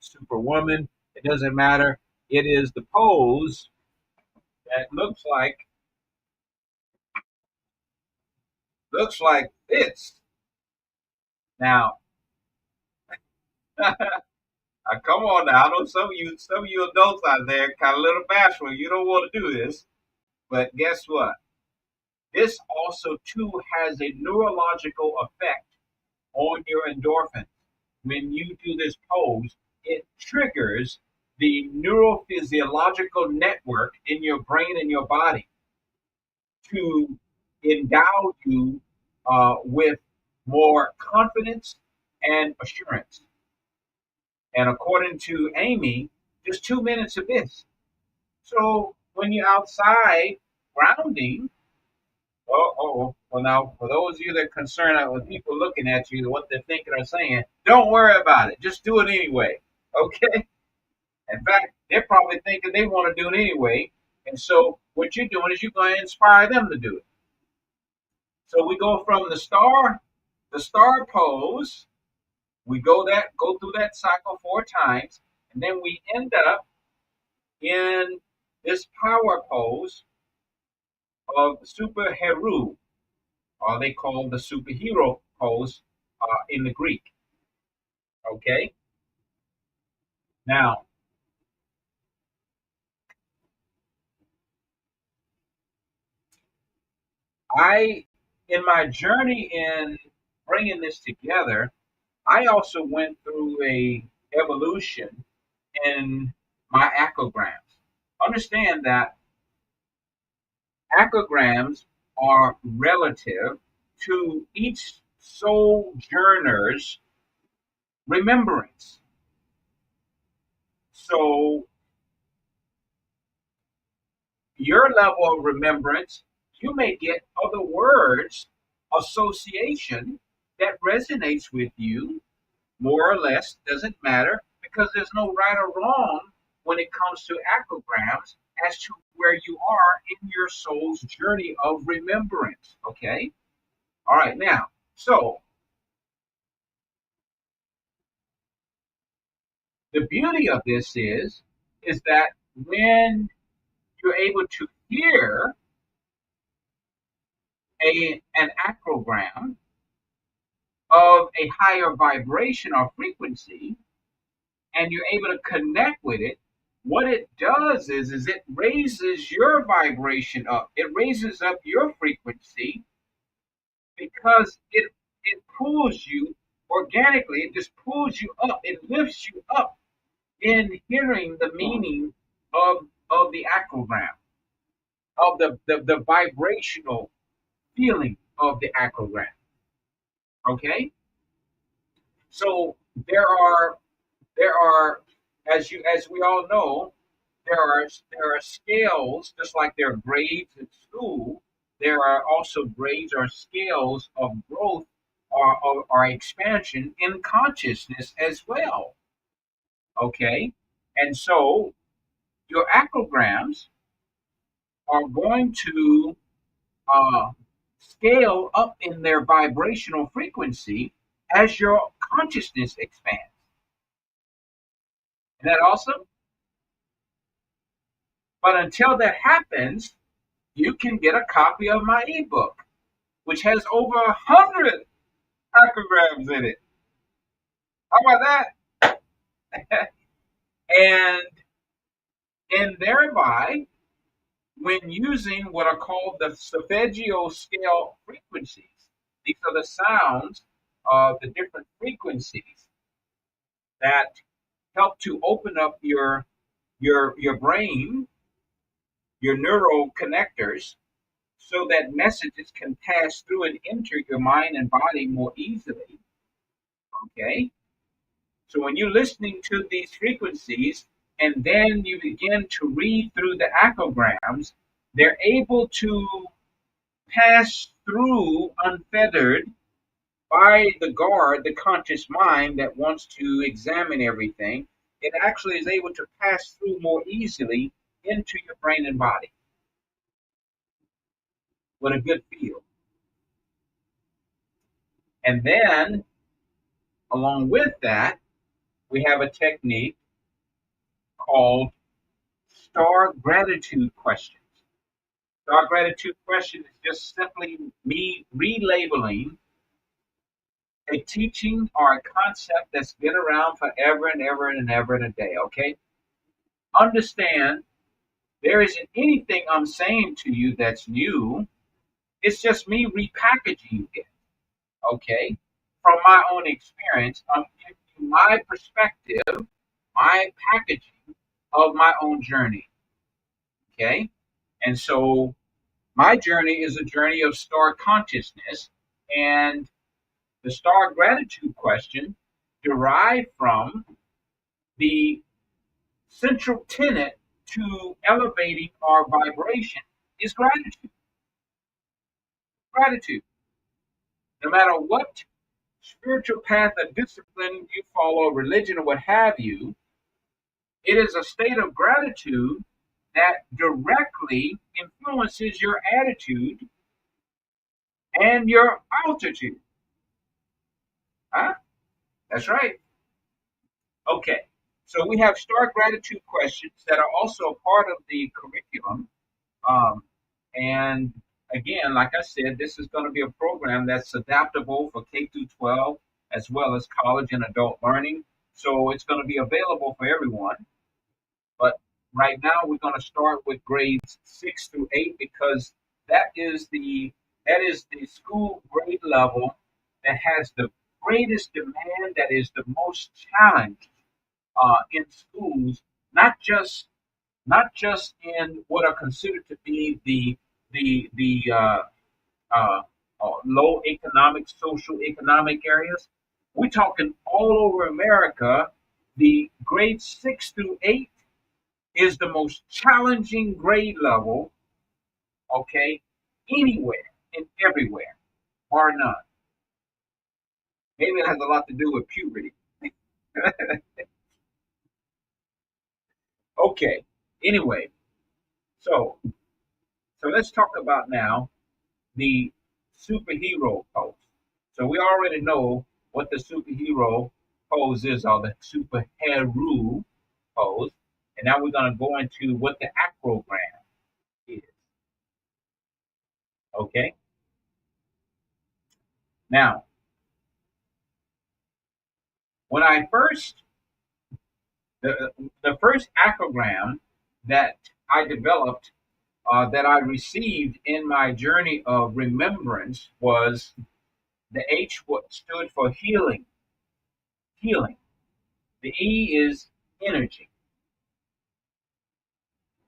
Superwoman, it doesn't matter. It is the pose that looks like this. Now, come on now. I know some of you adults out there kind of a little bashful. You don't want to do this, but guess what? This also too has a neurological effect on your endorphins. When you do this pose, it triggers the neurophysiological network in your brain and your body to endow you with more confidence and assurance. And according to Amy, just 2 minutes of this. So when you're outside grounding, well, now for those of you that are concerned with people looking at you, what they're thinking or saying, don't worry about it. Just do it anyway. Okay? In fact, they're probably thinking they want to do it anyway. And so what you're doing is you're going to inspire them to do it. So we go from the star pose. We go through that cycle 4 times, and then we end up in this power pose of superhero, or they call the superhero pose in the Greek. Okay. Now, in my journey in bringing this together, I also went through a evolution in my acrograms. Understand that acrograms are relative to each sojourner's remembrance. So your level of remembrance, you may get other words, association that resonates with you more or less, doesn't matter, because there's no right or wrong when it comes to acrograms as to where you are in your soul's journey of remembrance. Okay? All right, now, so the beauty of this is that when you're able to hear an acrogram of a higher vibration or frequency, and you're able to connect with it, what it does is it raises your vibration up. It raises up your frequency because it pulls you organically. It just pulls you up. It lifts you up in hearing the meaning of the acrogram, of the vibrational feeling of the acrogram. Okay? So there are as we all know, there are scales, just like there are grades in school. There are also grades or scales of growth or expansion in consciousness as well. Okay, and so your acrograms are going to uh, scale up in their vibrational frequency as your consciousness expands. Isn't that awesome? But until that happens, you can get a copy of my ebook, which has over 100 acrograms in it. How about that? and and thereby, when using what are called the solfeggio scale frequencies, these are the sounds of the different frequencies that help to open up your brain, your neural connectors, so that messages can pass through and enter your mind and body more easily. Okay? So when you're listening to these frequencies and then you begin to read through the acrograms, they're able to pass through unfettered by the guard, the conscious mind that wants to examine everything. It actually is able to pass through more easily into your brain and body with a good feel. And then, along with that, we have a technique called star gratitude questions. Star gratitude question is just simply me relabeling a teaching or a concept that's been around forever and ever and ever and a day. Okay? Understand there isn't anything I'm saying to you that's new. It's just me repackaging it. Okay? From my own experience, I'm giving you my perspective, my packaging of my own journey. Okay? And so my journey is a journey of star consciousness, and the star gratitude question derived from the central tenet to elevating our vibration is gratitude. Gratitude. No matter what spiritual path or discipline you follow, religion or what have you, it is a state of gratitude that directly influences your attitude and your altitude. Huh? That's right. Okay. So we have star gratitude questions that are also part of the curriculum. Um, and again, like I said, this is going to be a program that's adaptable for K through 12 as well as college and adult learning. So it's going to be available for everyone. But right now, we're going to start with grades 6 through 8 because that is the school grade level that has the greatest demand, that is the most challenged in schools, not just in what are considered to be the uh, low economic, social economic areas. We're talking all over America. The grades 6 through 8 is the most challenging grade level, okay, anywhere and everywhere, bar none. Maybe it has a lot to do with puberty. Okay, anyway, so let's talk about now the superhero pose. So we already know what the superhero pose is, or the superhero pose, and now we're going to go into what the acrogram is. Okay, now when I first the first acrogram that I developed, that I received in my journey of remembrance was the H what stood for healing, healing. The E is energy,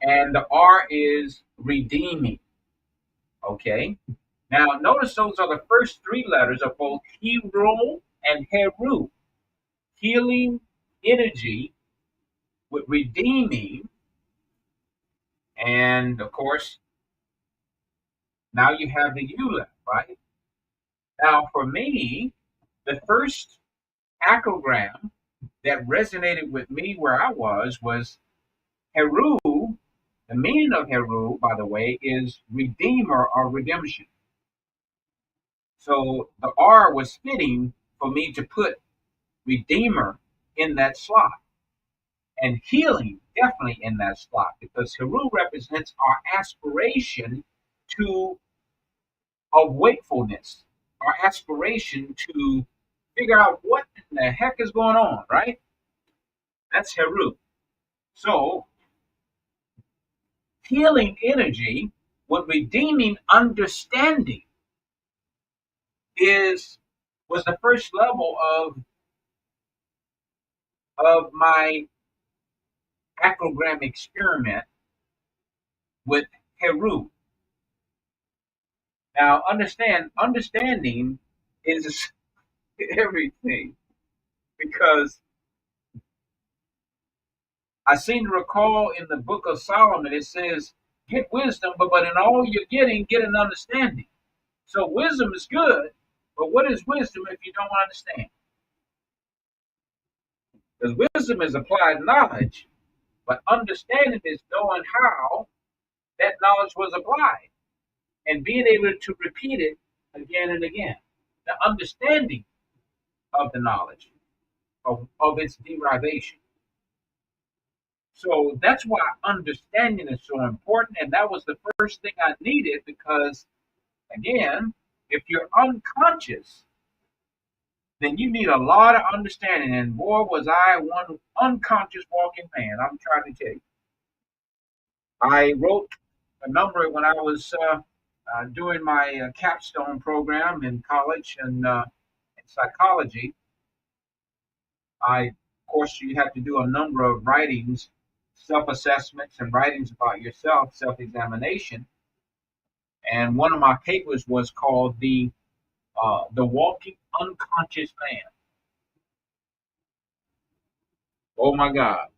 and the R is redeeming. Okay. Now notice those are the first three letters of both hero and heru. Healing energy with redeeming, and of course now you have the U left, right? Now for me, the first acrogram that resonated with me where I was Heru. The meaning of Heru, by the way, is redeemer or redemption. So the R was fitting for me to put redeemer in that slot and healing definitely in that slot because Heru represents our aspiration to of wakefulness, our aspiration to figure out what in the heck is going on, right? That's Heru. So healing energy with redeeming understanding is was the first level of my acrogram experiment with Heru. Now understand understanding is everything because I seem to recall in the book of Solomon it says, get wisdom, but in all you're getting, get an understanding. So wisdom is good, but what is wisdom if you don't understand? Because wisdom is applied knowledge, but understanding is knowing how that knowledge was applied and being able to repeat it again and again. The understanding of the knowledge, of its derivation. So that's why understanding is so important. And that was the first thing I needed because, again, if you're unconscious, then you need a lot of understanding. And boy, was I one unconscious walking man. I'm trying to tell you. I wrote a number when I was doing my capstone program in college and in psychology. Of course, you have to do a number of writings, self-assessments, and writings about yourself, self-examination. And one of my papers was called the Walking Unconscious Man. Oh my God.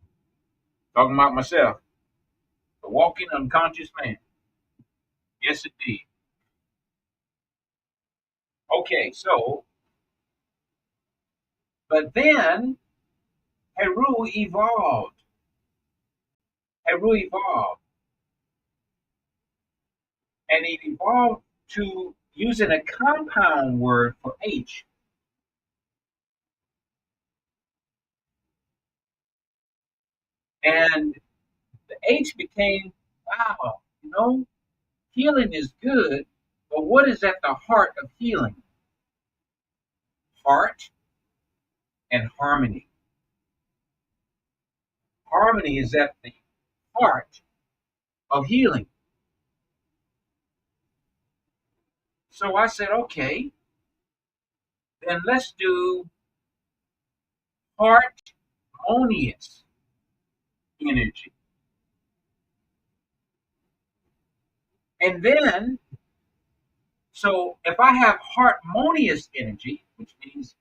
Talking about myself. The walking unconscious man. Yes, indeed. Okay, so, but then Heru evolved. Heru evolved. And it evolved to using a compound word for H. And the H became, wow, healing is good, but what is at the heart of healing? Heart and harmony. Harmony is at the heart of healing. So I said, okay, then let's do harmonious energy. And then, so if I have harmonious energy, which means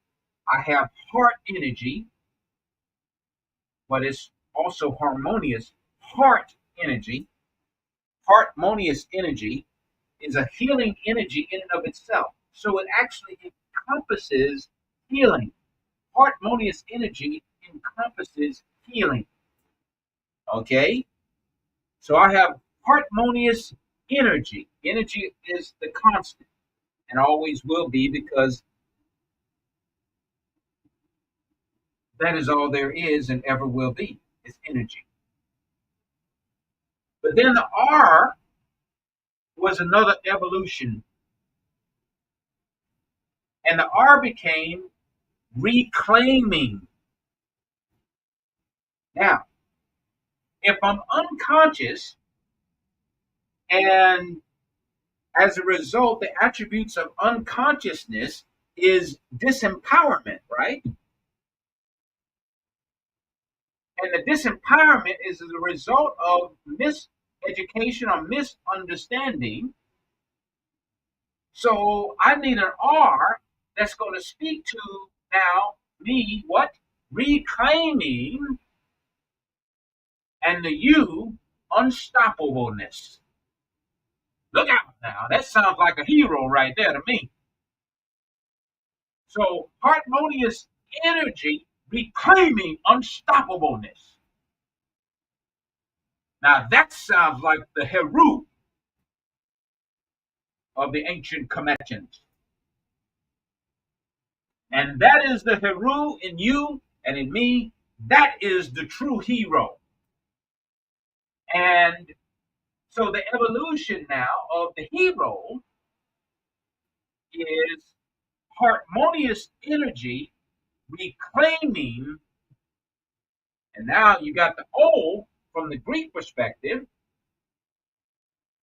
I have heart energy, but it's also harmonious heart energy, harmonious energy is a healing energy in and of itself. So it actually encompasses healing. Harmonious energy encompasses healing. Okay? So I have harmonious energy. Energy is the constant and always will be because that is all there is and ever will be. It's energy. But then the R was another evolution. And the R became reclaiming. Now, if I'm unconscious and as a result, the attributes of unconsciousness is disempowerment, right? And the disempowerment is as a result of miseducation or misunderstanding. So I need an R that's going to speak to now me, what? Reclaiming, and the U, unstoppableness. Look out now. That sounds like a hero right there to me. So harmonious energy reclaiming unstoppableness. Now that sounds like the Heru of the ancient Cometians. And that is the Heru in you and in me. That is the true hero. And so the evolution now of the hero is harmonious energy reclaiming. And now you got the O from the Greek perspective,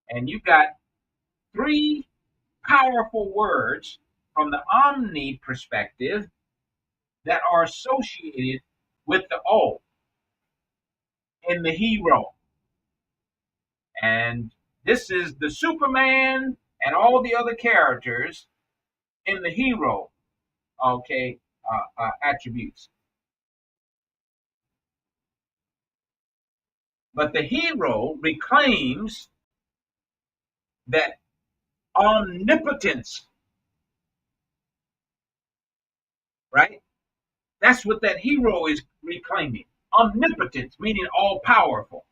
and you got three powerful words from the Omni perspective that are associated with the O in the hero. And this is the Superman and all the other characters in the hero, okay, attributes. But the hero reclaims that omnipotence, right? That's what that hero is reclaiming. Omnipotence, meaning all powerful.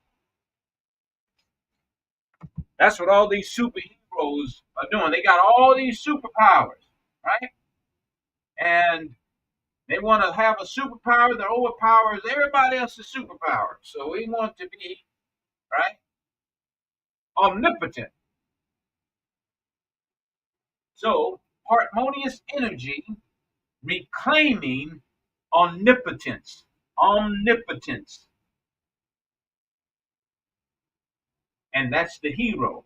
That's what all these superheroes are doing. They got all these superpowers, right? And they want to have a superpower that overpowers everybody else's superpower. So we want to be, right, omnipotent. So harmonious energy reclaiming omnipotence. Omnipotence. And that's the hero.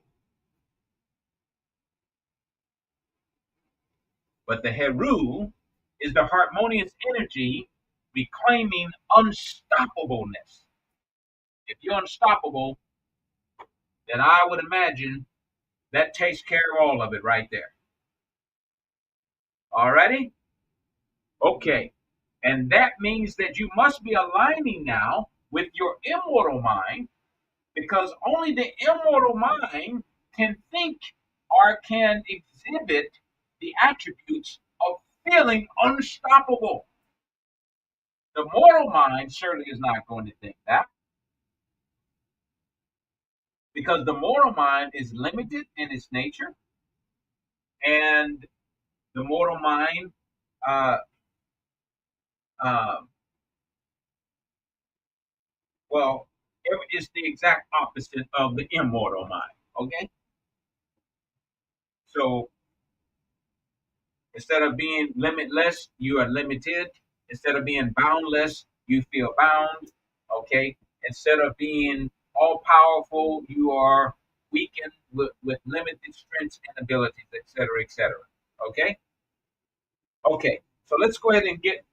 But the Heru is the harmonious energy reclaiming unstoppableness. If you're unstoppable, then I would imagine that takes care of all of it right there. Alrighty? Okay. And that means that you must be aligning now with your immortal mind, because only the immortal mind can think or can exhibit the attributes of feeling unstoppable. The mortal mind surely is not going to think that, because the mortal mind is limited in its nature, and the mortal mind uh, uh, well, it's the exact opposite of the immortal mind. Okay, so instead of being limitless, you are limited. Instead of being boundless, you feel bound. Okay, instead of being all powerful, you are weakened with limited strengths and abilities, etc., etc. Okay, okay. So let's go ahead and get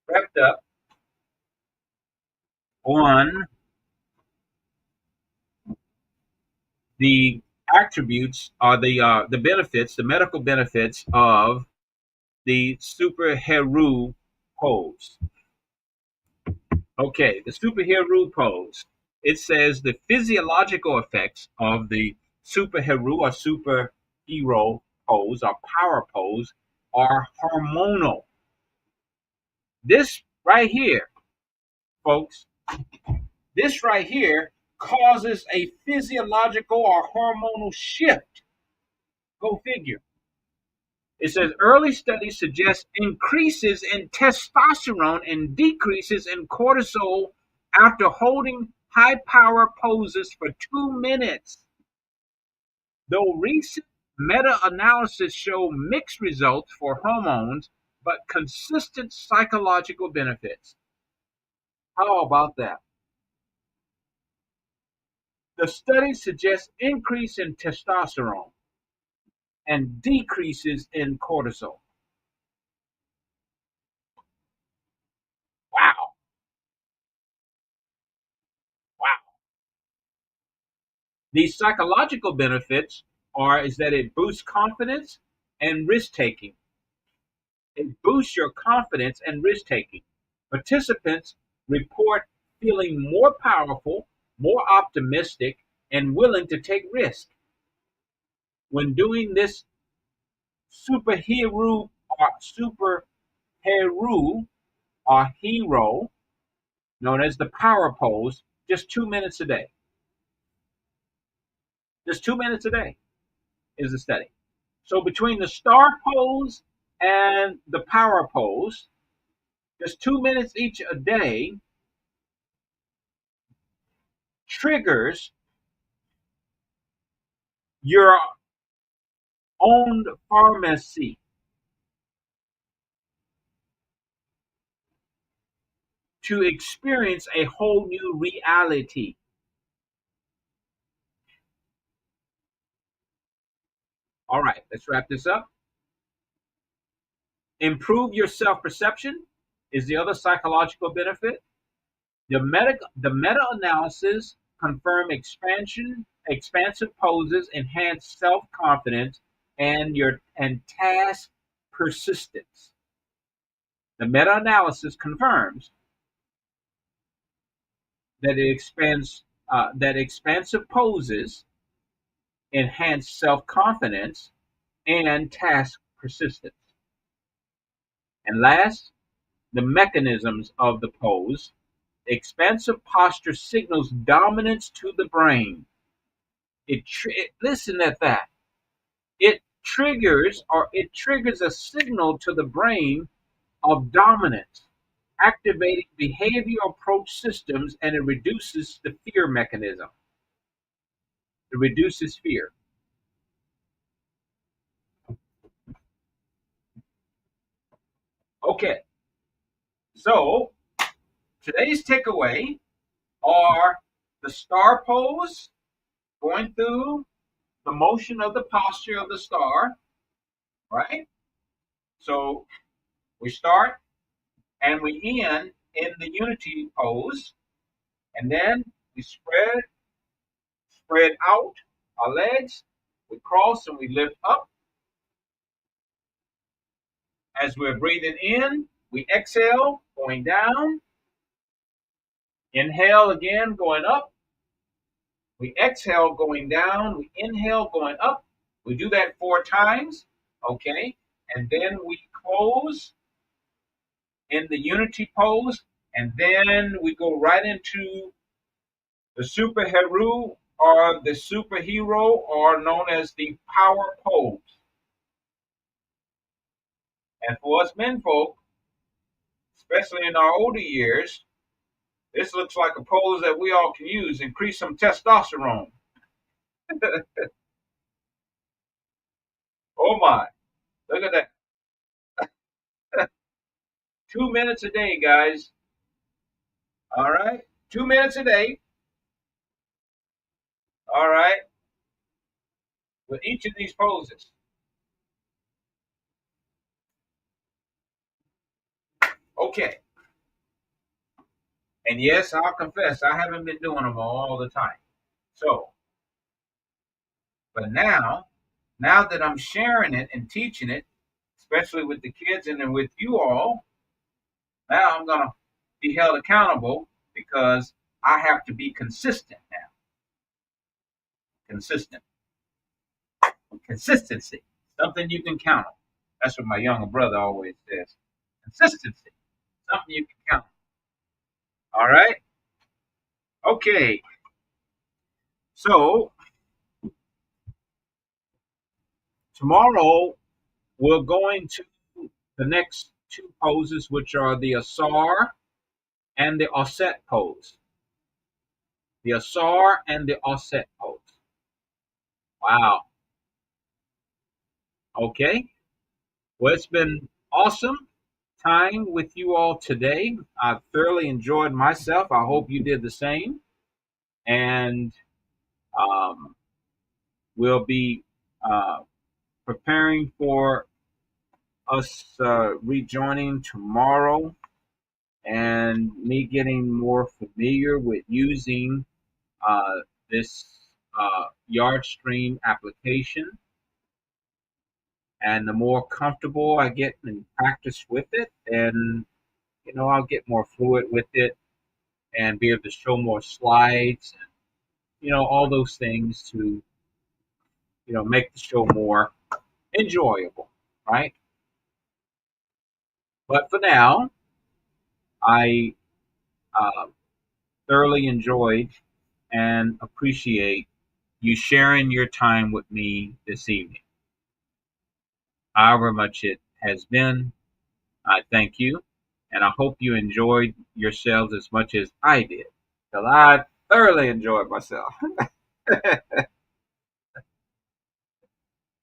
wrapped up on the attributes or the benefits, the medical benefits of the superhero pose. Okay, the superhero pose. It says the physiological effects of the superhero or superhero pose or power pose are hormonal. This right here, folks, this right here causes a physiological or hormonal shift. Go figure. It says early studies suggest increases in testosterone and decreases in cortisol after holding high power poses for 2 minutes. Though recent meta analysis show mixed results for hormones, but consistent psychological benefits. How about that? The studies suggest increase in testosterone and decreases in cortisol. Wow. Wow. The psychological benefits are is that it boosts confidence and risk taking. It boosts your confidence and risk taking. Participants report feeling more powerful, more optimistic, and willing to take risks. When doing this superhero superhero or hero, known as the power pose, just 2 minutes a day. Just 2 minutes a day is the study. So between the star pose and the power pose, just 2 minutes each a day triggers your own pharmacy to experience a whole new reality. All right, let's wrap this up. Improve your self perception is the other psychological benefit. The meta analysis confirm expansive poses, enhance self confidence, and task persistence. The meta analysis confirms that that expansive poses enhance self confidence and task persistence. And last, the mechanisms of the pose. Expansive posture signals dominance to the brain. Listen at that. It triggers a signal to the brain of dominance, activating behavioral approach systems, and it reduces the fear mechanism. It reduces fear. Okay, so today's takeaway are the star pose, going through the motion of the posture of the star, right? So we start and we end in the unity pose, and then we spread out our legs, we cross and we lift up as we're breathing in, We exhale, going down. Inhale again, going up. We exhale, going down. We inhale, going up. We do that 4 times, okay? And then we close in the unity pose, and then we go right into the superhero or the superhero, or known as the power pose. And for us men folk, especially in our older years, this looks like a pose that we all can use. Increase some testosterone. Oh my, look at that. 2 minutes a day, guys. All right, 2 minutes a day. All right, with each of these poses. Okay. And yes, I'll confess, I haven't been doing them all the time. So, but now that I'm sharing it and teaching it, especially with the kids and then with you all, now I'm going to be held accountable because I have to be consistent now. Consistent. Consistency. Something you can count on. That's what my younger brother always says. Consistency. Something you can count on. All right? Okay. So, tomorrow we're going to the next 2 poses, which are the Asar and the offset pose. The Asar and the offset pose. Wow. Okay. Well, it's been awesome time with you all today. I've thoroughly enjoyed myself. I hope you did the same. And um, we'll be preparing for us rejoining tomorrow and me getting more familiar with using this yard stream application. And the more comfortable I get and practice with it, and I'll get more fluid with it and be able to show more slides, and all those things to make the show more enjoyable, right? But for now, I thoroughly enjoyed and appreciate you sharing your time with me this evening. However much it has been, I thank you, and I hope you enjoyed yourselves as much as I did, because I thoroughly enjoyed myself.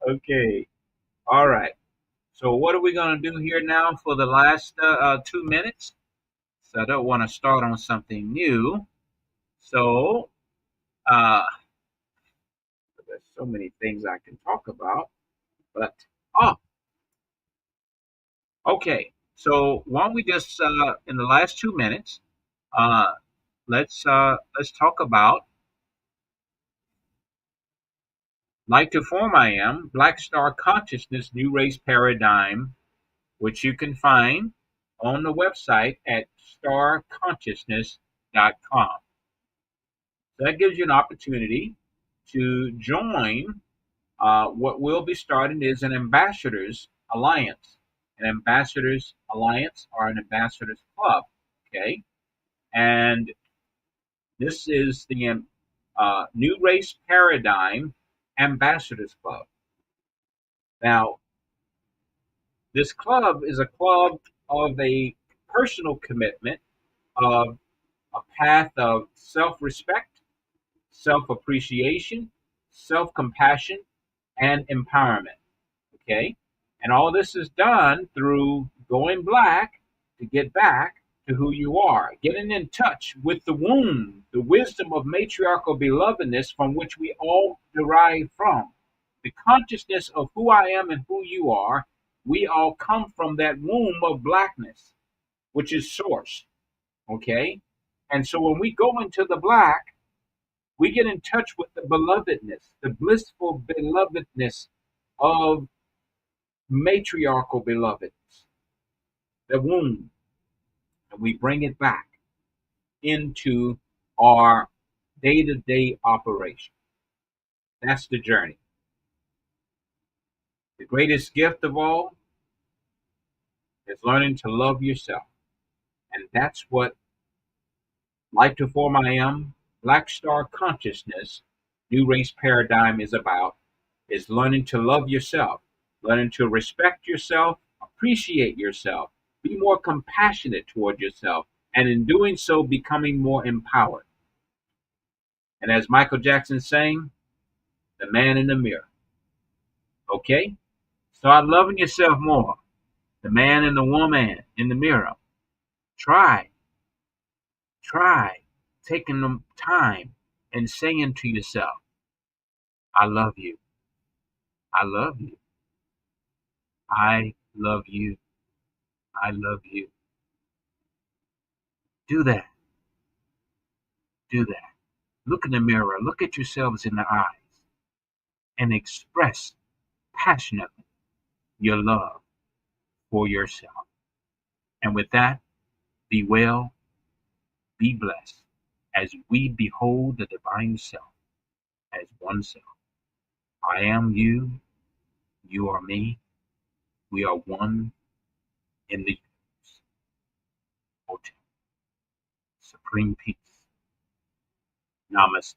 Okay, all right. So what are we going to do here now for the last 2 minutes? So I don't want to start on something new. So there's so many things I can talk about, but okay. So why don't we just in the last 2 minutes, uh, let's talk about Like to Form I Am, Black Star Consciousness New Race Paradigm, which you can find on the website at starconsciousness.com. So that gives you an opportunity to join what we'll be starting is an ambassadors alliance. An ambassadors alliance or an ambassadors club, okay? And this is the New Race Paradigm Ambassadors Club. Now, this club is a club of a personal commitment of a path of self-respect, self-appreciation, self-compassion, and empowerment. Okay? And all this is done through going black to get back to who you are, getting in touch with the womb, the wisdom of matriarchal belovedness from which we all derive from. The consciousness of who I am and who you are, we all come from that womb of blackness, which is source. Okay? And so when we go into the black, we get in touch with the belovedness, the blissful belovedness of matriarchal belovedness, the wound and we bring it back into our day-to-day operation. That's the journey. The greatest gift of all is learning to love yourself. And that's what Life to Form I Am, Black Star Consciousness, New Race Paradigm is about, is learning to love yourself, learning to respect yourself, appreciate yourself, be more compassionate toward yourself, and in doing so, becoming more empowered. And as Michael Jackson sang, the man in the mirror. Okay? Start loving yourself more. The man and the woman in the mirror. Try taking the time and saying to yourself, I love you. I love you. I love you. I love you. Do that. Do that. Look in the mirror. Look at yourselves in the eyes and express passionately your love for yourself. And with that, be well, be blessed, as we behold the divine self as one self. I am you, you are me, we are one in the universe. Hotel. Supreme peace. Namaste.